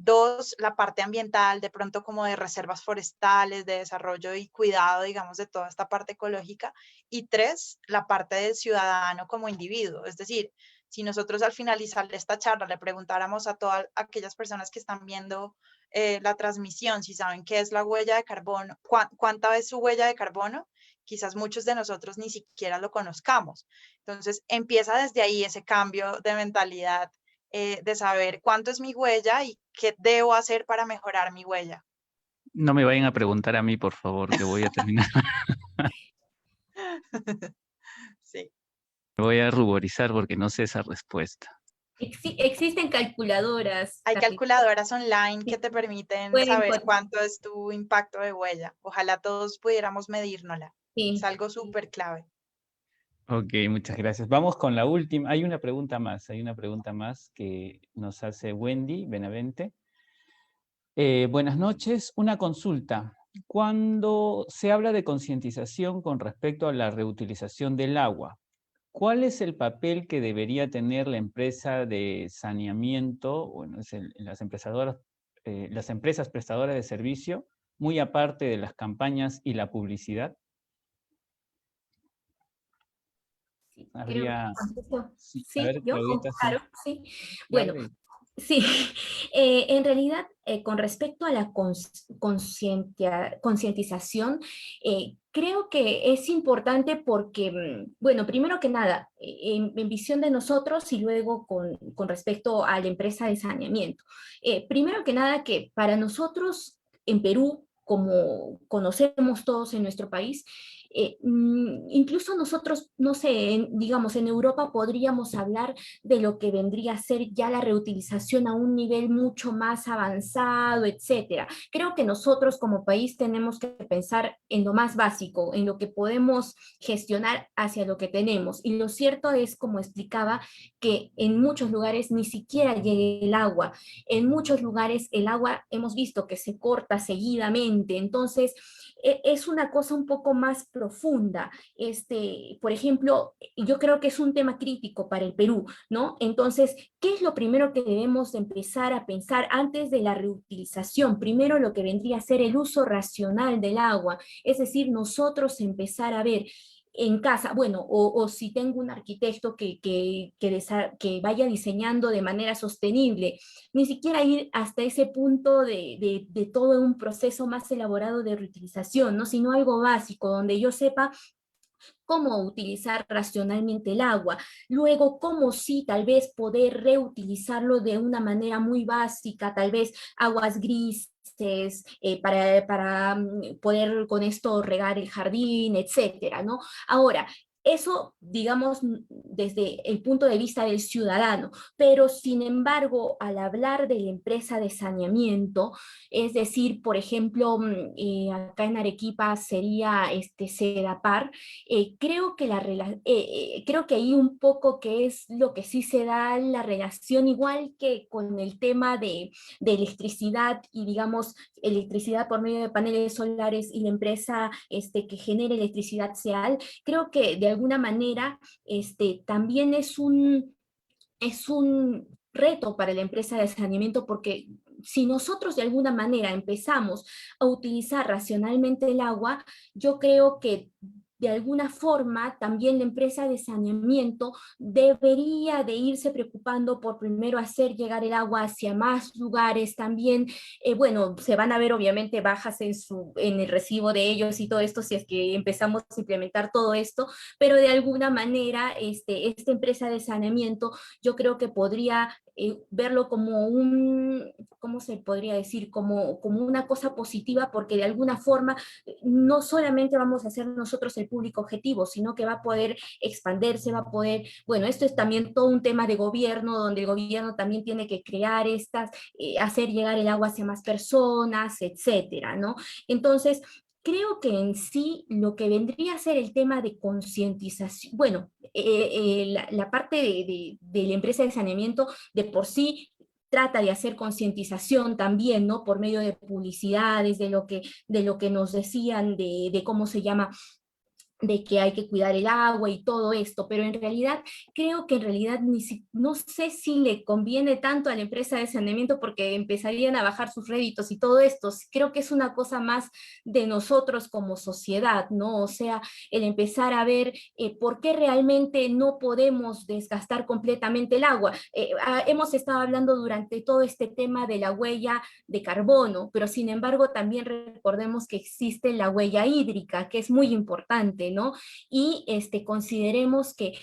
2, la parte ambiental, de pronto como de reservas forestales, de desarrollo y cuidado, digamos, de toda esta parte ecológica. Y 3, la parte del ciudadano como individuo. Es decir, si nosotros al finalizar esta charla le preguntáramos a todas aquellas personas que están viendo la transmisión si saben qué es la huella de carbono, cuánta es su huella de carbono, quizás muchos de nosotros ni siquiera lo conozcamos. Entonces empieza desde ahí ese cambio de mentalidad, de saber cuánto es mi huella y qué debo hacer para mejorar mi huella. No me vayan a preguntar a mí, por favor, que voy a terminar. Sí. Me voy a ruborizar porque no sé esa respuesta. Existen calculadoras, Hay Carlita, calculadoras online que sí, te permiten pueden saber con- cuánto es tu impacto de huella. Ojalá todos pudiéramos medírnosla. Es sí. algo súper clave. Ok, muchas gracias. Vamos con la última. Hay una pregunta más que nos hace Wendy Benavente. Buenas noches, una consulta. Cuando se habla de concientización con respecto a la reutilización del agua, ¿cuál es el papel que debería tener la empresa de saneamiento, bueno, las empresas prestadoras de servicio, muy aparte de las campañas y la publicidad? Sí, creo que Habría... contesto. Sí, a Sí, ver, yo, Claudita, sí. claro, sí. Bueno, Claudia. sí, en realidad, con respecto a la concientización, creo que es importante porque, bueno, primero que nada, en visión de nosotros y luego con respecto a la empresa de saneamiento. Primero que nada, que para nosotros en Perú, como conocemos todos en nuestro país, Incluso nosotros, no sé, digamos, en Europa podríamos hablar de lo que vendría a ser ya la reutilización a un nivel mucho más avanzado, etcétera. Creo que nosotros como país tenemos que pensar en lo más básico, en lo que podemos gestionar hacia lo que tenemos. Y lo cierto es, como explicaba, que en muchos lugares ni siquiera llega el agua. En muchos lugares el agua hemos visto que se corta seguidamente. Entonces, es una cosa un poco más profunda. Por ejemplo, yo creo que es un tema crítico para el Perú, ¿no? Entonces, ¿qué es lo primero que debemos empezar a pensar antes de la reutilización? Primero lo que vendría a ser el uso racional del agua, es decir, nosotros empezar a ver en casa, bueno, o si tengo un arquitecto que vaya diseñando de manera sostenible, ni siquiera ir hasta ese punto de todo un proceso más elaborado de reutilización, ¿no? Sino algo básico, donde yo sepa cómo utilizar racionalmente el agua, luego cómo sí tal vez poder reutilizarlo de una manera muy básica, tal vez aguas grises, para poder con esto regar el jardín, etcétera, ¿no? Ahora, eso, digamos, desde el punto de vista del ciudadano, pero sin embargo, al hablar de la empresa de saneamiento, es decir, por ejemplo, acá en Arequipa sería Sedapar, creo que ahí un poco que es lo que sí se da la relación, igual que con el tema de electricidad y digamos electricidad por medio de paneles solares y la empresa que genera electricidad SEAL, creo que de alguna manera también es un reto para la empresa de saneamiento porque si nosotros de alguna manera empezamos a utilizar racionalmente el agua, yo creo que de alguna forma también la empresa de saneamiento debería de irse preocupando por primero hacer llegar el agua hacia más lugares también. Bueno, se van a ver obviamente bajas en el recibo de ellos y todo esto si es que empezamos a implementar todo esto, pero de alguna manera esta empresa de saneamiento yo creo que podría verlo como ¿cómo se podría decir? Como una cosa positiva, porque de alguna forma no solamente vamos a ser nosotros el público objetivo, sino que va a poder expandirse, va a poder, bueno, esto es también todo un tema de gobierno, donde el gobierno también tiene que crear hacer llegar el agua hacia más personas, etcétera, ¿no? Entonces, creo que en sí lo que vendría a ser el tema de concientización, bueno, la parte de la empresa de saneamiento de por sí trata de hacer concientización también, ¿no? Por medio de publicidades, de lo que nos decían, de cómo se llama, de que hay que cuidar el agua y todo esto, pero en realidad creo que en realidad no sé si le conviene tanto a la empresa de saneamiento porque empezarían a bajar sus réditos y todo esto. Creo que es una cosa más de nosotros como sociedad, ¿no? O sea, el empezar a ver por qué realmente no podemos desgastar completamente el agua. Hemos estado hablando durante todo este tema de la huella de carbono, pero sin embargo también recordemos que existe la huella hídrica, que es muy importante, ¿no? Y consideremos que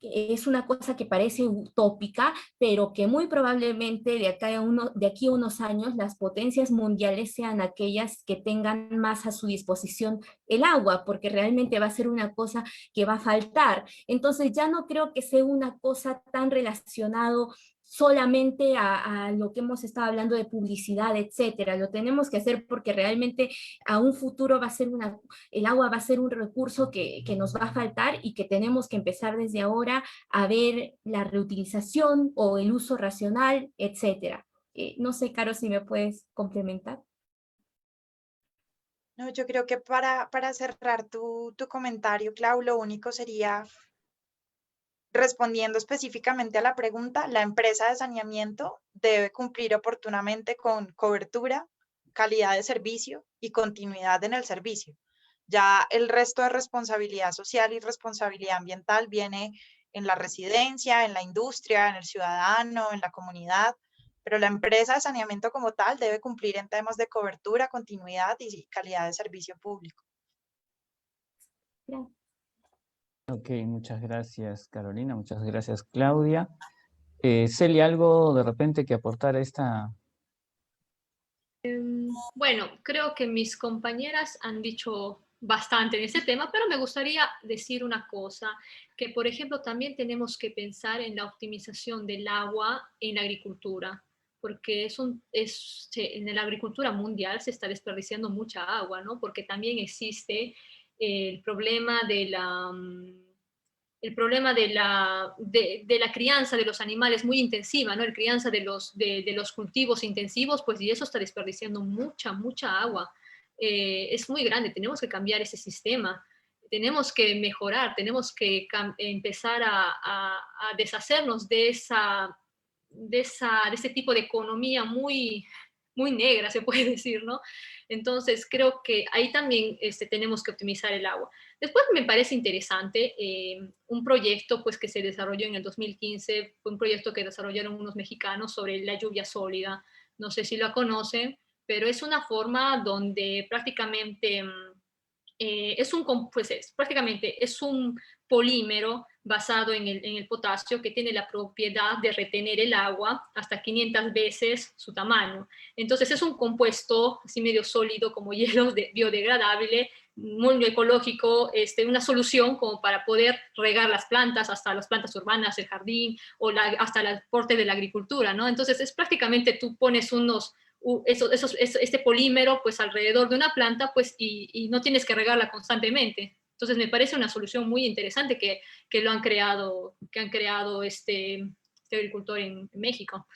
es una cosa que parece utópica, pero que muy probablemente de aquí a unos años las potencias mundiales sean aquellas que tengan más a su disposición el agua, porque realmente va a ser una cosa que va a faltar. Entonces ya no creo que sea una cosa tan relacionado solamente a lo que hemos estado hablando de publicidad, etcétera. Lo tenemos que hacer porque realmente a un futuro el agua va a ser un recurso que nos va a faltar y que tenemos que empezar desde ahora a ver la reutilización o el uso racional, etcétera. No sé, Caro, si me puedes complementar. No, yo creo que para cerrar tu comentario, Clau, lo único sería, respondiendo específicamente a la pregunta, la empresa de saneamiento debe cumplir oportunamente con cobertura, calidad de servicio y continuidad en el servicio. Ya el resto de responsabilidad social y responsabilidad ambiental viene en la residencia, en la industria, en el ciudadano, en la comunidad, pero la empresa de saneamiento como tal debe cumplir en temas de cobertura, continuidad y calidad de servicio público. Gracias. Ok, muchas gracias Carolina, muchas gracias Claudia. Celia, ¿algo de repente que aportar a esta? Bueno, creo que mis compañeras han dicho bastante en ese tema, pero me gustaría decir una cosa, que por ejemplo también tenemos que pensar en la optimización del agua en la agricultura, porque en la agricultura mundial se está desperdiciando mucha agua, ¿no? Porque también existe el problema de la crianza de los animales muy intensiva, ¿no? La crianza de los cultivos intensivos, pues y eso está desperdiciando mucha agua. Es muy grande, tenemos que cambiar ese sistema, tenemos que mejorar, tenemos que empezar a deshacernos de ese tipo de economía muy negra, se puede decir, ¿no? Entonces, creo que ahí también tenemos que optimizar el agua. Después me parece interesante un proyecto pues, que se desarrolló en el 2015, fue un proyecto que desarrollaron unos mexicanos sobre la lluvia sólida. No sé si lo conocen, pero es una forma donde prácticamente prácticamente es un polímero basado en el potasio que tiene la propiedad de retener el agua hasta 500 veces su tamaño. Entonces es un compuesto así medio sólido como hielo biodegradable, muy ecológico, una solución como para poder regar las plantas, hasta las plantas urbanas, el jardín o hasta el aporte de la agricultura, ¿no? Entonces es prácticamente tú pones este polímero pues alrededor de una planta pues y no tienes que regarla constantemente. Entonces me parece una solución muy interesante que han creado este agricultor en México.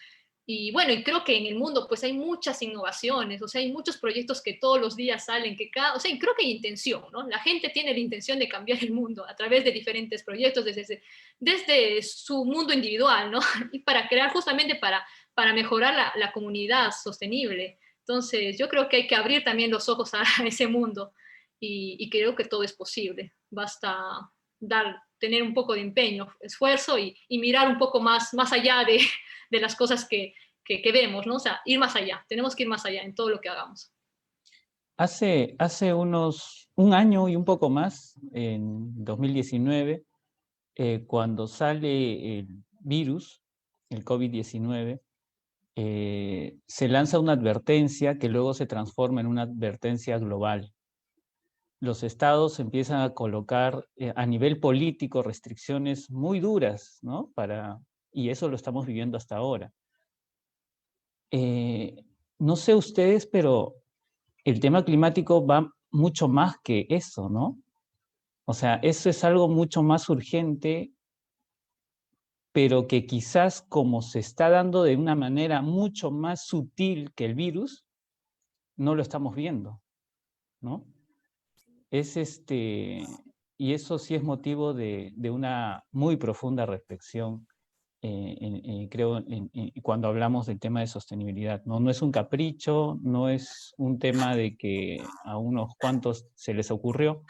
Y bueno, y creo que en el mundo pues hay muchas innovaciones, o sea, hay muchos proyectos que todos los días salen, o sea, y creo que hay intención, ¿no? La gente tiene la intención de cambiar el mundo a través de diferentes proyectos, desde su mundo individual, ¿no? Y para crear justamente para mejorar la comunidad sostenible. Entonces, yo creo que hay que abrir también los ojos a ese mundo y creo que todo es posible. Basta tener un poco de empeño, esfuerzo y mirar un poco más allá de las cosas que vemos, ¿no? O sea, ir más allá, tenemos que ir más allá en todo lo que hagamos. Hace un año y un poco más, en 2019, cuando sale el virus, el COVID-19, se lanza una advertencia que luego se transforma en una advertencia global. Los estados empiezan a colocar a nivel político restricciones muy duras, ¿no? Y eso lo estamos viviendo hasta ahora. No sé ustedes, pero el tema climático va mucho más que eso, ¿no? O sea, eso es algo mucho más urgente, pero que quizás como se está dando de una manera mucho más sutil que el virus, no lo estamos viendo, ¿no? Y eso sí es motivo de una muy profunda reflexión, creo, cuando hablamos del tema de sostenibilidad, ¿no? No es un capricho, no es un tema de que a unos cuantos se les ocurrió,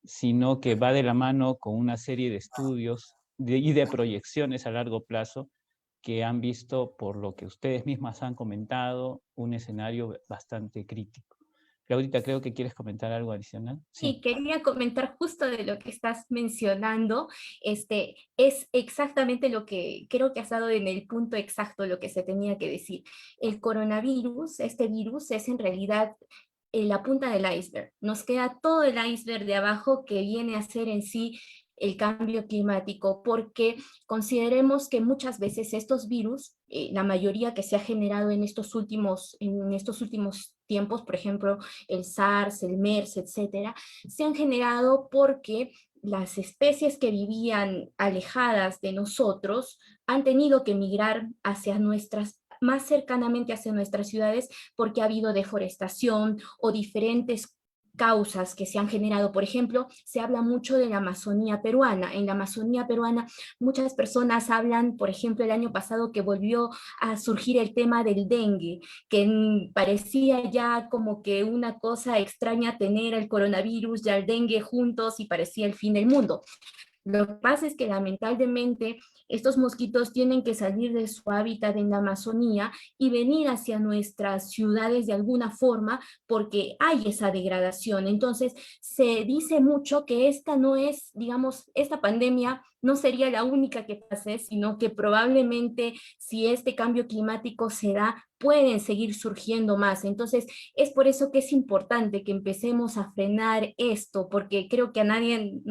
sino que va de la mano con una serie de estudios y de proyecciones a largo plazo que han visto, por lo que ustedes mismas han comentado, un escenario bastante crítico. Claudita, creo que quieres comentar algo adicional. Sí, quería comentar justo de lo que estás mencionando. Es exactamente lo que creo que has dado en el punto exacto lo que se tenía que decir. El coronavirus, este virus, es en realidad la punta del iceberg. Nos queda todo el iceberg de abajo que viene a ser en sí el cambio climático, porque consideremos que muchas veces estos virus, la mayoría que se ha generado en estos últimos tiempos, por ejemplo, el SARS, el MERS, etcétera, se han generado porque las especies que vivían alejadas de nosotros han tenido que migrar más cercanamente hacia nuestras ciudades porque ha habido deforestación o diferentes causas que se han generado. Por ejemplo, se habla mucho de la Amazonía peruana. En la Amazonía peruana muchas personas hablan, por ejemplo, el año pasado que volvió a surgir el tema del dengue, que parecía ya como que una cosa extraña tener el coronavirus y el dengue juntos y parecía el fin del mundo. Lo que pasa es que lamentablemente estos mosquitos tienen que salir de su hábitat en la Amazonía y venir hacia nuestras ciudades de alguna forma porque hay esa degradación. Entonces se dice mucho que esta no es, digamos, esta pandemia no sería la única que pase, sino que probablemente si este cambio climático se da, pueden seguir surgiendo más. Entonces, es por eso que es importante que empecemos a frenar esto, porque creo que a nadie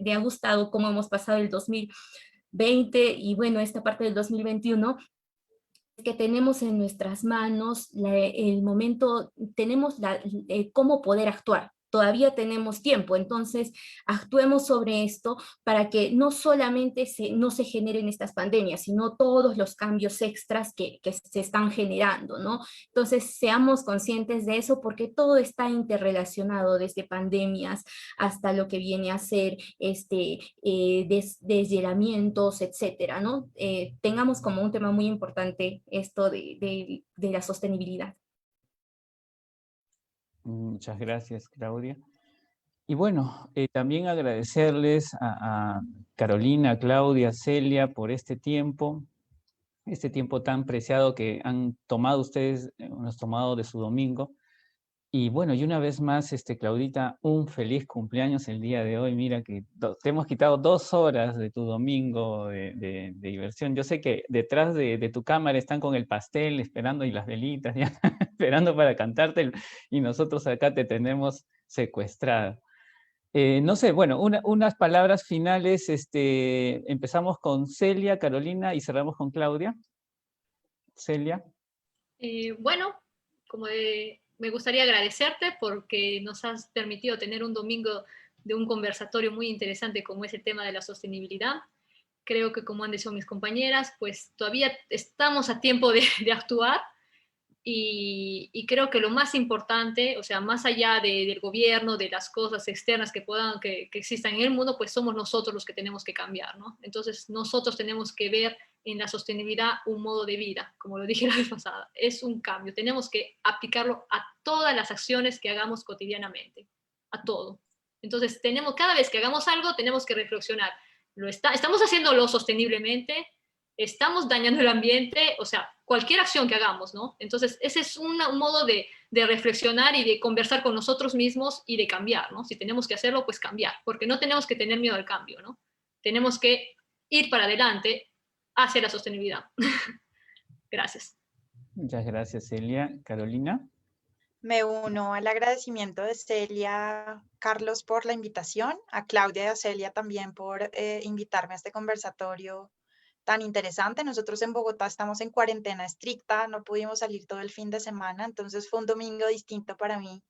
le ha gustado cómo hemos pasado el 2020 y bueno, esta parte del 2021, que tenemos en nuestras manos el momento, tenemos cómo poder actuar. Todavía tenemos tiempo, entonces actuemos sobre esto para que no solamente no se generen estas pandemias, sino todos los cambios extras que se están generando, ¿no? Entonces seamos conscientes de eso porque todo está interrelacionado, desde pandemias hasta lo que viene a ser deshielamientos, etcétera, ¿no? Tengamos como un tema muy importante esto de la sostenibilidad. Muchas gracias, Claudia. Y bueno, también agradecerles a Carolina, Claudia, Celia por este tiempo tan preciado que han tomado ustedes, han tomado de su domingo. Y bueno, y una vez más, Claudita, un feliz cumpleaños el día de hoy. Mira que te hemos quitado 2 horas de tu domingo de diversión. Yo sé que detrás de tu cámara están con el pastel esperando y las velitas, ya, esperando para cantarte, y nosotros acá te tenemos secuestrada. No sé, bueno, unas palabras finales. Empezamos con Celia, Carolina y cerramos con Claudia. Celia. Bueno, me gustaría agradecerte porque nos has permitido tener un domingo de un conversatorio muy interesante como es el tema de la sostenibilidad. Creo que, como han dicho mis compañeras, pues todavía estamos a tiempo de actuar. Y creo que lo más importante, o sea, más allá del gobierno, de las cosas externas que existan en el mundo, pues somos nosotros los que tenemos que cambiar, ¿no? Entonces nosotros tenemos que ver en la sostenibilidad un modo de vida, como lo dije la vez pasada, es un cambio, tenemos que aplicarlo a todas las acciones que hagamos cotidianamente, a todo. Entonces cada vez que hagamos algo, tenemos que reflexionar, ¿estamos haciéndolo sosteniblemente? ¿Estamos dañando el ambiente? O sea, cualquier acción que hagamos, ¿no? Entonces, ese es un modo de reflexionar y de conversar con nosotros mismos y de cambiar, ¿no? Si tenemos que hacerlo, pues cambiar, porque no tenemos que tener miedo al cambio, ¿no? Tenemos que ir para adelante hacia la sostenibilidad. Gracias. Muchas gracias, Celia. Carolina. Me uno al agradecimiento de Celia, Carlos, por la invitación, a Claudia y a Celia también por invitarme a este conversatorio tan interesante. Nosotros en Bogotá estamos en cuarentena estricta, no pudimos salir todo el fin de semana, entonces fue un domingo distinto para mí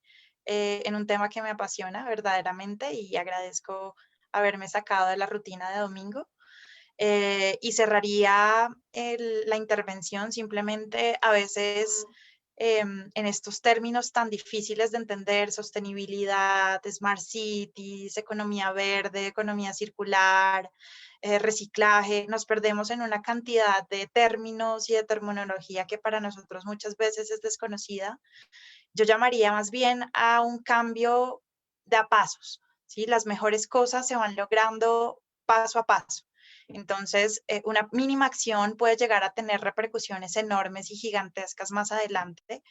en un tema que me apasiona verdaderamente y agradezco haberme sacado de la rutina de domingo. Y cerraría la intervención simplemente a veces en estos términos tan difíciles de entender, sostenibilidad, smart cities, economía verde, economía circular, reciclaje, nos perdemos en una cantidad de términos y de terminología que para nosotros muchas veces es desconocida. Yo llamaría más bien a un cambio de a pasos, ¿sí? Las mejores cosas se van logrando paso a paso. Entonces, una mínima acción puede llegar a tener repercusiones enormes y gigantescas más adelante.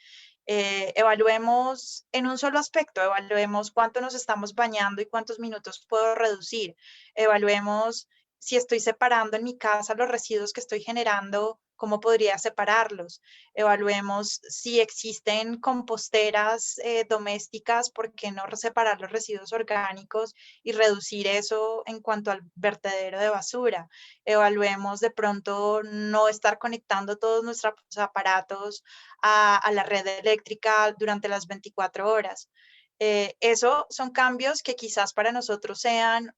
Evaluemos en un solo aspecto, evaluemos cuánto nos estamos bañando y cuántos minutos puedo reducir. Evaluemos si estoy separando en mi casa los residuos que estoy generando, cómo podría separarlos. Evaluemos si existen composteras domésticas, por qué no separar los residuos orgánicos y reducir eso en cuanto al vertedero de basura. Evaluemos de pronto no estar conectando todos nuestros aparatos a la red eléctrica durante las 24 horas. Eso son cambios que quizás para nosotros sean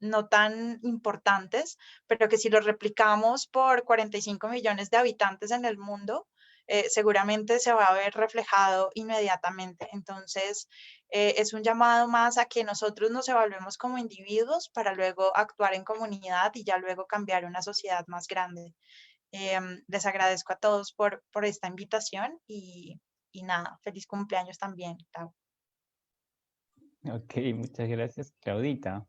no tan importantes, pero que si los replicamos por 45 millones de habitantes en el mundo, seguramente se va a ver reflejado inmediatamente. Entonces, es un llamado más a que nosotros nos evaluemos como individuos para luego actuar en comunidad y ya luego cambiar una sociedad más grande. Les agradezco a todos por esta invitación y nada, feliz cumpleaños también. Chao. Ok, muchas gracias. Claudita,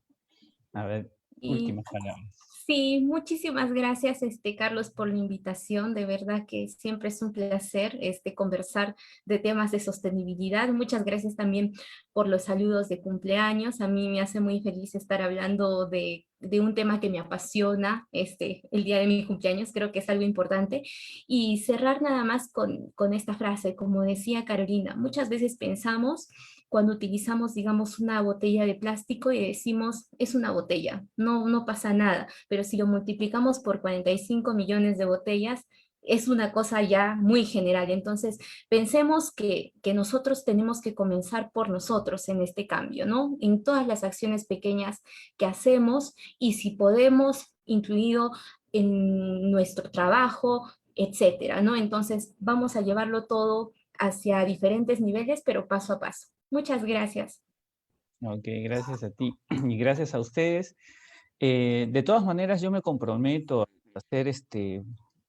a ver, últimas palabras. Sí, muchísimas gracias, Carlos, por la invitación. De verdad que siempre es un placer conversar de temas de sostenibilidad. Muchas gracias también por los saludos de cumpleaños. A mí me hace muy feliz estar hablando de un tema que me apasiona el día de mi cumpleaños. Creo que es algo importante. Y cerrar nada más con esta frase, como decía Carolina, muchas veces pensamos cuando utilizamos, digamos, una botella de plástico y decimos, es una botella, no pasa nada, pero si lo multiplicamos por 45 millones de botellas, es una cosa ya muy general. Entonces, pensemos que nosotros tenemos que comenzar por nosotros en este cambio, ¿no? En todas las acciones pequeñas que hacemos, y si podemos, incluido en nuestro trabajo, etcétera, ¿no? Entonces, vamos a llevarlo todo hacia diferentes niveles, pero paso a paso. Muchas gracias. Ok, gracias a ti y gracias a ustedes. De todas maneras, yo me comprometo a hacer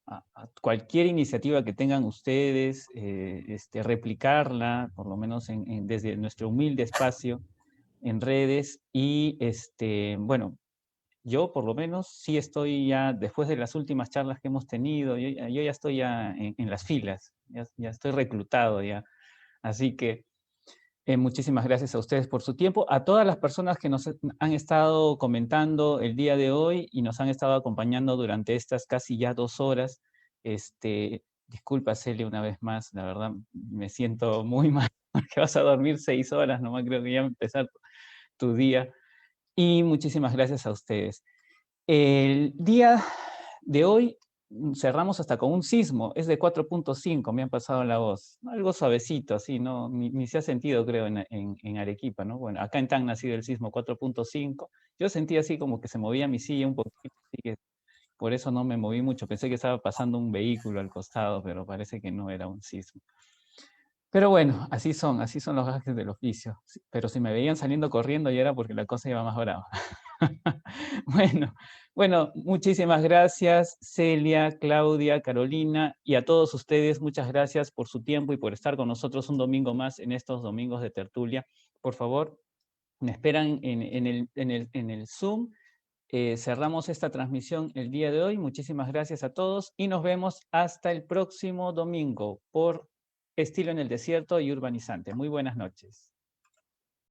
a cualquier iniciativa que tengan ustedes, replicarla, por lo menos desde nuestro humilde espacio en redes. Y bueno, yo por lo menos sí estoy ya, después de las últimas charlas que hemos tenido, yo ya estoy ya en las filas, ya estoy reclutado ya. Así que muchísimas gracias a ustedes por su tiempo, a todas las personas que nos han estado comentando el día de hoy y nos han estado acompañando durante estas casi ya 2 horas. Disculpa, Celia, una vez más, la verdad me siento muy mal, porque vas a dormir 6 horas, nomás creo que ya va a empezar tu día. Y muchísimas gracias a ustedes. El día de hoy cerramos hasta con un sismo, es de 4.5, me han pasado la voz. Algo suavecito, así, ¿no? Ni se ha sentido, creo, en Arequipa, ¿no? Bueno, acá en Tacna ha sido el sismo 4.5. Yo sentí así como que se movía mi silla un poquito, así que por eso no me moví mucho. Pensé que estaba pasando un vehículo al costado, pero parece que no era un sismo. Pero bueno, así son los gajes del oficio. Pero si me veían saliendo corriendo ya era porque la cosa iba más brava. Bueno, muchísimas gracias Celia, Claudia, Carolina, y a todos ustedes, muchas gracias por su tiempo y por estar con nosotros un domingo más en estos domingos de tertulia. Por favor, me esperan en el Zoom. Cerramos esta transmisión el día de hoy. Muchísimas gracias a todos y nos vemos hasta el próximo domingo por Estilo en el Desierto y Urbanizante. Muy buenas noches.